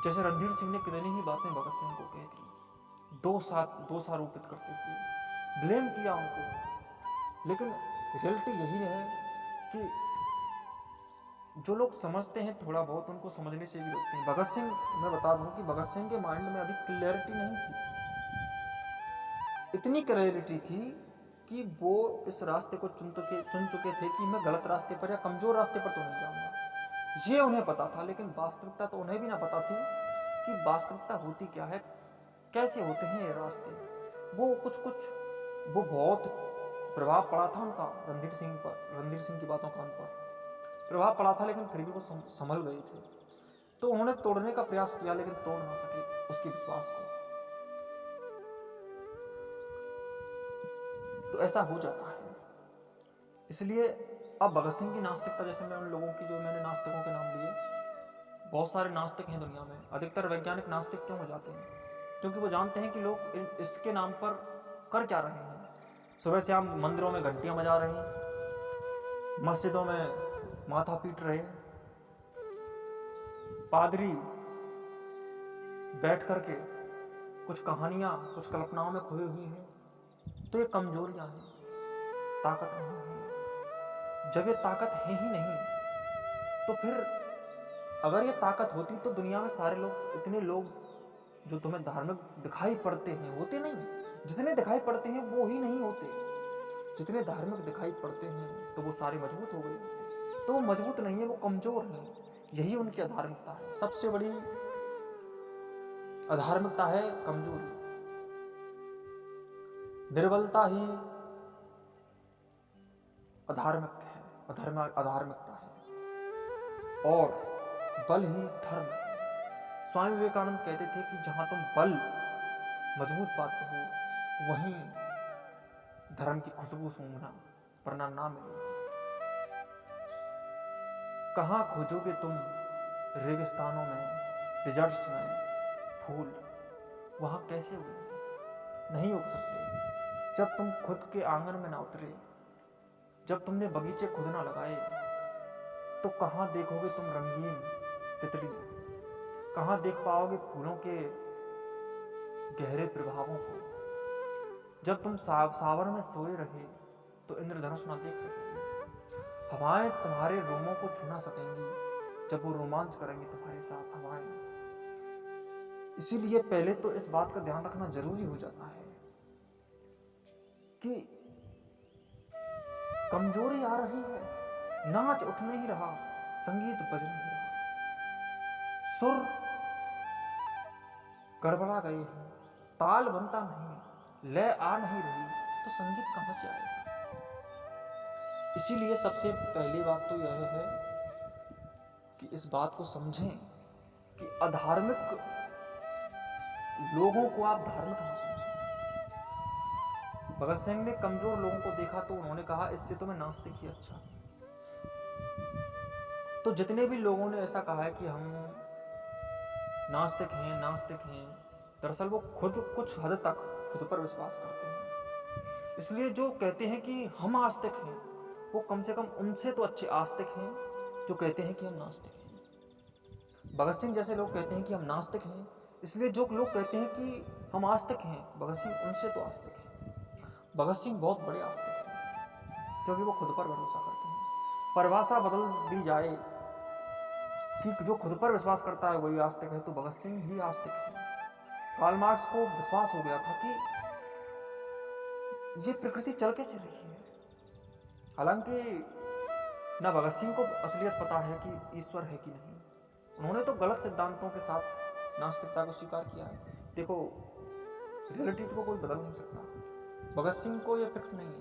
जैसे रणधीर सिंह ने कितनी ही बातें भगत सिंह को कह दी, दोष आरोपित करते हुए ब्लेम किया उनको। लेकिन रियलिटी यही है कि जो लोग समझते हैं थोड़ा बहुत, उनको समझने से भी रोकते हैं। भगत सिंह, मैं बता दूं कि भगत सिंह के माइंड में अभी क्लैरिटी नहीं थी। इतनी क्लैरिटी थी कि वो इस रास्ते को चुन चुके थे कि मैं गलत रास्ते पर या कमजोर रास्ते पर तो नहीं जाऊंगा, ये उन्हें पता था। लेकिन वास्तविकता तो उन्हें भी ना पता थी कि वास्तविकता होती क्या है, कैसे होते हैं ये रास्ते। वो बहुत प्रभाव पड़ा था उनका रणधीर सिंह पर, रणधीर सिंह की बातों का उन पर प्रभाव पड़ा था, लेकिन फिर भी वो संभल गए थे। तो उन्होंने तोड़ने का प्रयास किया, लेकिन तोड़ ना सके उसके विश्वास को। तो ऐसा हो जाता है। इसलिए अब भगत सिंह की नास्तिकता, जैसे मैं उन लोगों की, जो मैंने नास्तिकों के नाम लिए, बहुत सारे नास्तिक हैं दुनिया में। अधिकतर वैज्ञानिक नास्तिक क्यों हो जाते हैं? क्योंकि वो जानते हैं कि लोग इसके नाम पर कर क्या रहे हैं। सुबह से हम मंदिरों में घंटियां बजा रहे हैं, मस्जिदों में माथा पीट रहे हैं, पादरी बैठ करके कुछ कहानियां, कुछ कल्पनाओं में खोए हुए हैं। तो ये कमजोरियां हैं, ताकत नहीं है। जब ये ताकत है ही नहीं, तो फिर अगर ये ताकत होती तो दुनिया में सारे लोग, इतने लोग जो तुम्हें धार्मिक दिखाई पड़ते हैं, होते नहीं। जितने दिखाई पड़ते हैं वो ही नहीं होते। जितने धार्मिक दिखाई पड़ते हैं तो वो सारे मजबूत हो गए होते। तो वो मजबूत नहीं है, वो कमजोर है। यही उनकी अधार्मिकता है। सबसे बड़ी अधार्मिकता है कमजोरी। निर्बलता ही अधार्मिकता है, और बल ही धर्म है। स्वामी विवेकानंद कहते थे कि जहां तुम बल मजबूत पाते हो, वहीं धर्म की खुशबू सूंघना, वरना ना मिलेगी। कहां खोजोगे तुम रेगिस्तानों में, डिजर्ट्स में फूल, वहां कैसे उगेंगे? नहीं उग सकते जब तुम खुद के आंगन में ना उतरे, जब तुमने बगीचे खुद ना लगाए। तो कहां देखोगे तुम रंगीन तितलियां, कहां देख पाओगे फूलों के गहरे प्रभावों को? जब तुम सावन में सोए रहे तो इंद्रधनुष ना देख सकोगे। हवाएं तुम्हारे रोमों को छू ना सकेंगी जब वो रोमांच करेंगी तुम्हारे साथ हवाएं। इसीलिए पहले तो इस बात का ध्यान रखना जरूरी हो जाता है कि कमजोरी आ रही है, नाच उठ नहीं रहा, संगीत बज नहीं रहा, सुर गड़बड़ा गए हैं, ताल बनता नहीं, लय आ नहीं रही, तो संगीत कहां से आएगा? इसीलिए सबसे पहली बात तो यह है कि इस बात को समझें कि अधार्मिक लोगों को आप धार्मिक ना समझें। भगत सिंह ने कमजोर लोगों को देखा तो उन्होंने कहा इससे तो मैं नास्तिक ही अच्छा। तो जितने भी लोगों ने ऐसा कहा है कि हम नास्तिक हैं, दरअसल वो खुद कुछ हद तक खुद पर विश्वास करते हैं। इसलिए जो कहते हैं कि हम आस्तिक हैं, वो कम से कम उनसे तो अच्छे आस्तिक हैं जो कहते हैं कि हम नास्तिक हैं। भगत सिंह जैसे लोग कहते हैं कि हम नास्तिक हैं, इसलिए जो लोग कहते हैं कि हम आस्तिक हैं, भगत सिंह उनसे तो आस्तिक हैं। भगत सिंह बहुत बड़े आस्तिक हैं क्योंकि वो खुद पर भरोसा करते हैं। परिभाषा बदल दी जाए कि जो खुद पर विश्वास करता है वही आस्तिक है, तो भगत सिंह ही आस्तिक है। कार्ल मार्क्स को विश्वास हो गया था कि ये प्रकृति चल कैसे रही है। हालांकि ना भगत सिंह को असलियत पता है कि ईश्वर है कि नहीं। उन्होंने तो गलत सिद्धांतों के साथ नास्तिकता को स्वीकार किया है। देखो, रियलिटी को कोई बदल नहीं सकता। भगत सिंह को यह फिक्स नहीं है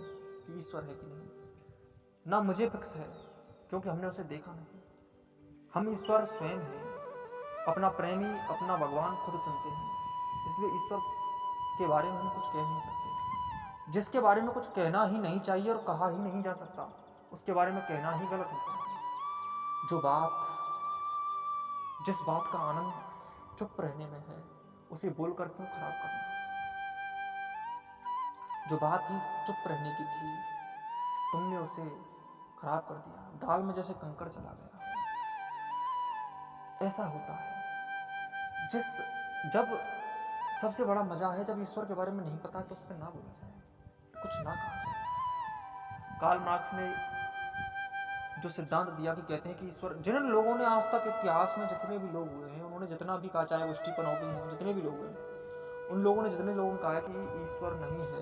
कि ईश्वर है कि नहीं, ना मुझे फिक्स है क्योंकि हमने उसे देखा नहीं। हम ईश्वर स्वयं हैं, अपना प्रेमी, अपना भगवान खुद चुनते हैं, इसलिए ईश्वर के बारे में हम कुछ कह नहीं सकते। जिसके बारे में कुछ कहना ही नहीं चाहिए और कहा ही नहीं जा सकता, उसके बारे में कहना ही गलत होता है। जिस बात का आनंद चुप रहने में है, उसे बोलकर क्यों खराब करना। जो बात ही चुप रहने की थी, तुमने उसे खराब कर दिया। दाल में जैसे कंकड़ चला गया। ऐसा होता है। जब सबसे बड़ा मजा है जब ईश्वर के बारे में नहीं पता है तो उस पर ना बोला जाए, कुछ ना कहा जाए। कार्ल मार्क्स ने जो सिद्धांत दिया कि कहते हैं कि ईश्वर, जिन लोगों ने आज तक इतिहास में जितने भी लोग हुए हैं, उन्होंने जितना भी कहा, चाहे वो स्टीफन हॉकिंग हो, जितने भी लोग हैं, उन लोगों ने जितने लोगों ने कहा कि ईश्वर नहीं है,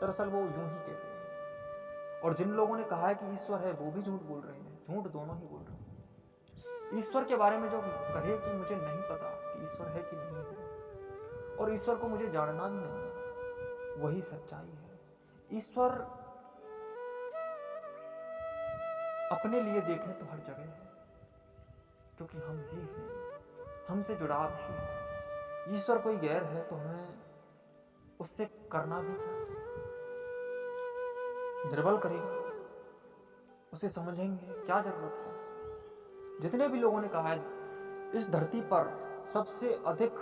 दरअसल वो यूं ही कह रहे हैं। और जिन लोगों ने कहा है कि ईश्वर है, वो भी झूठ बोल रहे हैं। झूठ दोनों ही बोल रहे हैं। ईश्वर के बारे में जो कहे कि मुझे नहीं पता कि ईश्वर है कि नहीं है, और ईश्वर को मुझे जानना भी नहीं है, वही सच्चाई है। ईश्वर अपने लिए देखें तो हर जगह है, क्योंकि हम ही हैं, हमसे जुड़ाव ही है। ईश्वर कोई गैर है तो हमें उससे करना भी क्या, निर्बल करेगा, उसे समझेंगे क्या जरूरत है। जितने भी लोगों ने कहा है, इस धरती पर सबसे अधिक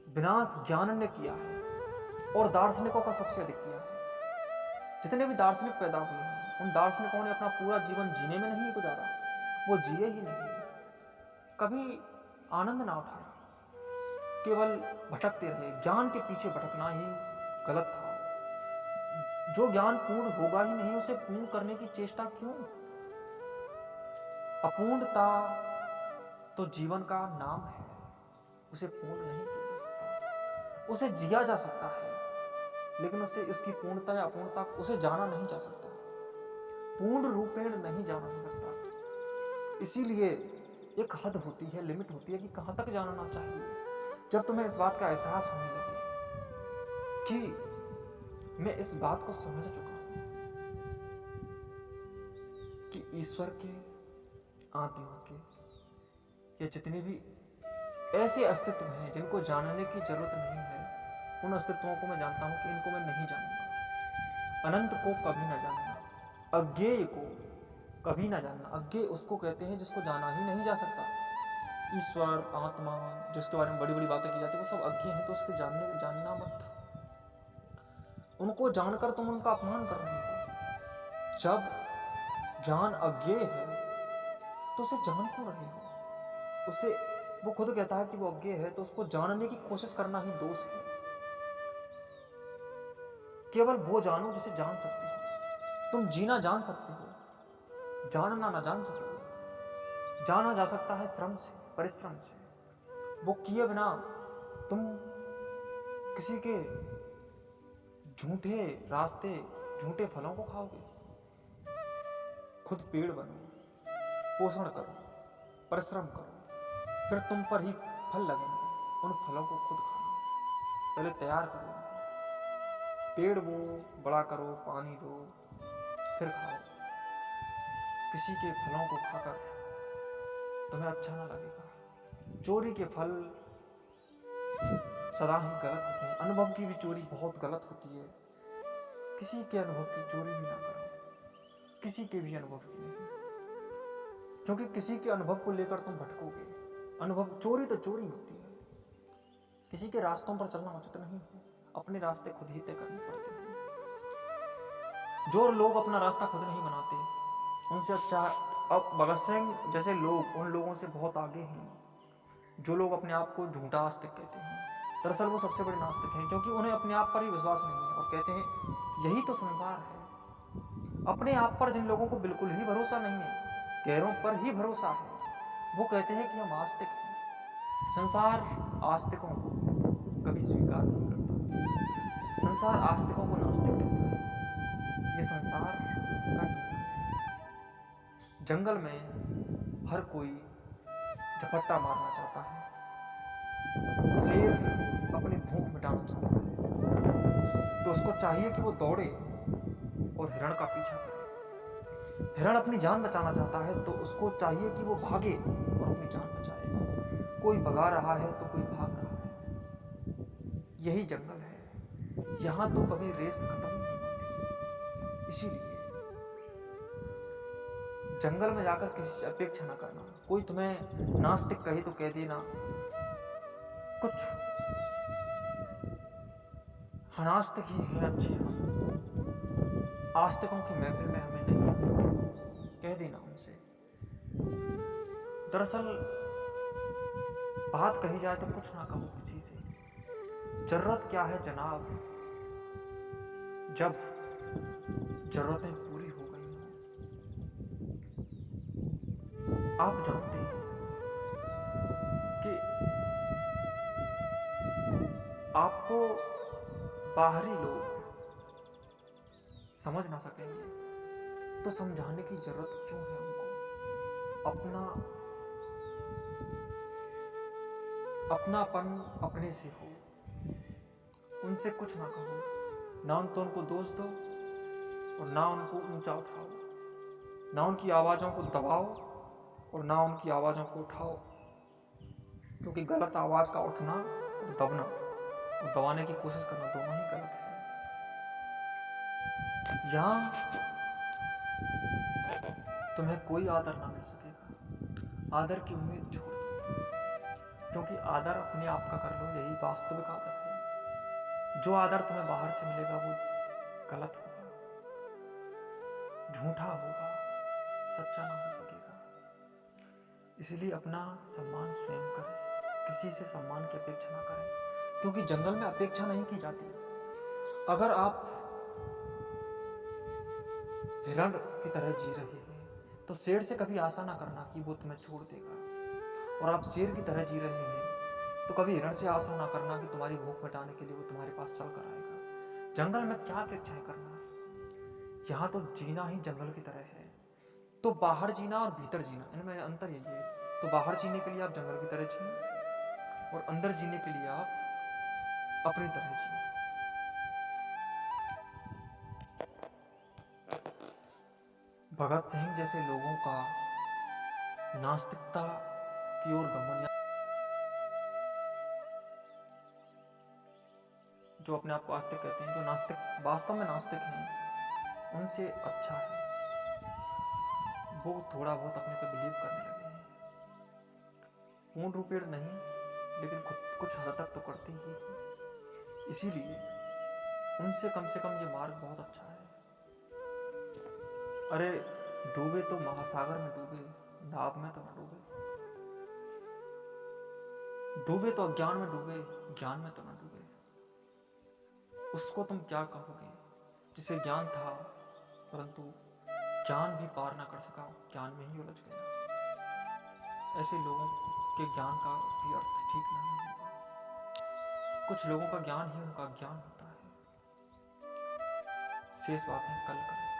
विनाश ज्ञान ने किया है और दार्शनिकों का सबसे अधिक किया है। जितने भी दार्शनिक पैदा हुए हैं, उन दार्शनिकों ने अपना पूरा जीवन जीने में नहीं गुजारा, वो जिए ही नहीं, कभी आनंद ना उठाया, केवल भटकते रहे। ज्ञान के पीछे भटकना ही गलत था। जो ज्ञान पूर्ण होगा ही नहीं, उसे पूर्ण करने की चेष्टा क्यों। अपूर्णता तो जीवन का नाम है, उसे पूर्ण नहीं किया जा सकता। उसे जिया जा सकता है, लेकिन उसे उसकी पूर्णता या अपूर्णता उसे जाना नहीं जा सकता, पूर्ण रूपेण नहीं जाना जा सकता। इसीलिए एक हद होती है, लिमिट होती है कि कहां तक जानना चाहिए। जब तुम्हें इस बात का एहसास होने लगे कि मैं इस बात को समझ चुका हूं कि ईश्वर के, आत्मा के, या जितने भी ऐसे अस्तित्व हैं जिनको जानने की जरूरत नहीं है, उन अस्तित्वों को मैं जानता हूं कि इनको मैं नहीं जानूंगा। अनंत को कभी ना जानना, अज्ञेय को कभी ना जानना। अज्ञेय उसको कहते हैं जिसको जाना ही नहीं जा सकता। ईश्वर, आत्मा, जिसके बारे में बड़ी बड़ी बातें की जाती है, वो सब अज्ञेय हैं, तो उसके जानना मत। उनको जानकर तुम उनका अपमान कर रहे हो। जब ज्ञान अज्ञेय है तो उसे जान क्यों रहे हो। उसे, वो खुद कहता है कि वो अज्ञेय है, तो उसको जानने की कोशिश करना ही दोष है। केवल वो जानो जिसे जान सकते हो। तुम जीना जान सकते हो, जानना ना जान सकोगे। जाना जा सकता है श्रम से, परिश्रम से। वो किए बिना तुम किसी के झूठे रास्ते, झूठे फलों को खाओगे। खुद पेड़ बनो, पोषण करो, परिश्रम करो, फिर तुम पर ही फल लगेंगे। उन फलों को खुद खाना, पहले तैयार करो। पेड़ बो, बड़ा करो, पानी दो, फिर खाओ। किसी के फलों को खाकर तुम्हें अच्छा ना लगेगा। चोरी के फल सदा ही गलत होते हैं। अनुभव की भी चोरी बहुत गलत होती है। किसी के अनुभव की चोरी भी ना करो, किसी के भी अनुभव की नहीं, क्योंकि किसी के अनुभव को लेकर तुम भटकोगे। अनुभव, चोरी तो चोरी होती है। किसी के रास्तों पर चलना उचित नहीं है, अपने रास्ते खुद ही तय करने पड़ते हैं। जो लोग अपना रास्ता खुद नहीं बनाते, उनसे अच्छा। अब भगत सिंह जैसे लोग उन लोगों से बहुत आगे हैं जो लोग अपने आप को झूठा आस्तिक कहते हैं। दरअसल वो सबसे बड़े नास्तिक हैं, क्योंकि उन्हें अपने आप पर ही विश्वास नहीं है और कहते हैं यही तो संसार है। अपने आप पर जिन लोगों को बिल्कुल ही भरोसा नहीं है, गैरों पर ही भरोसा है, वो कहते हैं कि हम आस्तिक हैं। संसार आस्तिकों को कभी स्वीकार नहीं करता। संसार आस्तिकों को नास्तिक कहता है। ये संसार का नियम है। जंगल में हर कोई झपट्टा मारना चाहता है। शेर अपनी भूख मिटाना चाहता है, तो उसको चाहिए कि वो दौड़े और हिरण का पीछा करे। हिरण अपनी जान बचाना चाहता है, तो उसको चाहिए कि वो भागे और अपनी जान बचाए। कोई भगा रहा है तो कोई भाग रहा है। यही जंगल है। यहाँ तो कभी रेस खत्म ही नहीं होती। इसीलिए जंगल में जाकर किसी से अपेक्षा न करना। कोई तुम्हें नास्तिक कहे तो कह देना, कुछ नास्तिक ही है अच्छे, हम आस्तिकों की महफिल में हमें नहीं कह देना उनसे। दरअसल बात कही जाए तो कुछ ना कहो किसी से। जरूरत क्या है जनाब, जब जरूरतें पूरी हो गई हों। आप जानते हैं कि आपको बाहरी लोग समझ ना सकेंगे, तो समझाने की जरूरत क्यों है उनको। अपनापन अपने से हो। उनसे कुछ ना कहो, ना तो उनको दोष दो और ना उनको ऊंचा उठाओ, ना उनकी आवाज़ों को दबाओ और ना उनकी आवाज़ों को उठाओ, क्योंकि गलत आवाज़ का उठना और दबना और दबाने की कोशिश करना दोनों ही गलत है। यहाँ तुम्हें कोई आदर ना मिल सकेगा। आदर की उम्मीद छोड़ दो, क्योंकि आदर अपने आप का कर लो, यही वास्तविक आदर है। जो आदर तुम्हें बाहर से मिलेगा वो गलत होगा, झूठा होगा, सच्चा ना हो सकेगा। इसलिए अपना सम्मान स्वयं करें, किसी से सम्मान की अपेक्षा ना करें, क्योंकि जंगल में अपेक्षा नहीं की जाती। अगर आप हिरण की तरह जी रहे हैं तो शेर से कभी आशा ना करना कि वो तुम्हें छोड़ देगा, और आप शेर की तरह जी रहे हैं तो कभी हिरण से आशा ना करना कि तुम्हारी भूख मिटाने के लिए वो तुम्हारे पास चल कर आएगा। जंगल में क्या अपेक्षाएं करना, यहाँ तो जीना ही जंगल की तरह है। तो बाहर जीना और भीतर जीना, इनमें अंतर यही है। तो बाहर जीने के लिए आप जंगल की तरह जिए और अंदर जीने के लिए आप अपनी तरह जिए। भगत सिंह जैसे लोगों का नास्तिकता की ओर गमन, जो अपने आप को आस्तिक कहते हैं, जो नास्तिक वास्तव में नास्तिक हैं, उनसे अच्छा है वो थोड़ा बहुत अपने पे बिलीव करने लगे हैं। पूर्ण रूपेण नहीं, लेकिन कुछ हद तक तो करते ही हैं। इसीलिए उनसे कम से कम ये मार्ग बहुत अच्छा है। अरे डूबे तो महासागर में डूबे, नाव में तो न डूबे। डूबे तो अज्ञान में डूबे, ज्ञान में तो न डूबे। उसको तुम क्या कहोगे जिसे ज्ञान था परंतु ज्ञान भी पार ना कर सका, ज्ञान में ही उलझ गया। ऐसे लोगों के ज्ञान का भी अर्थ ठीक नहीं होगा। कुछ लोगों का ज्ञान ही उनका ज्ञान होता है। शेष बातें कल करें।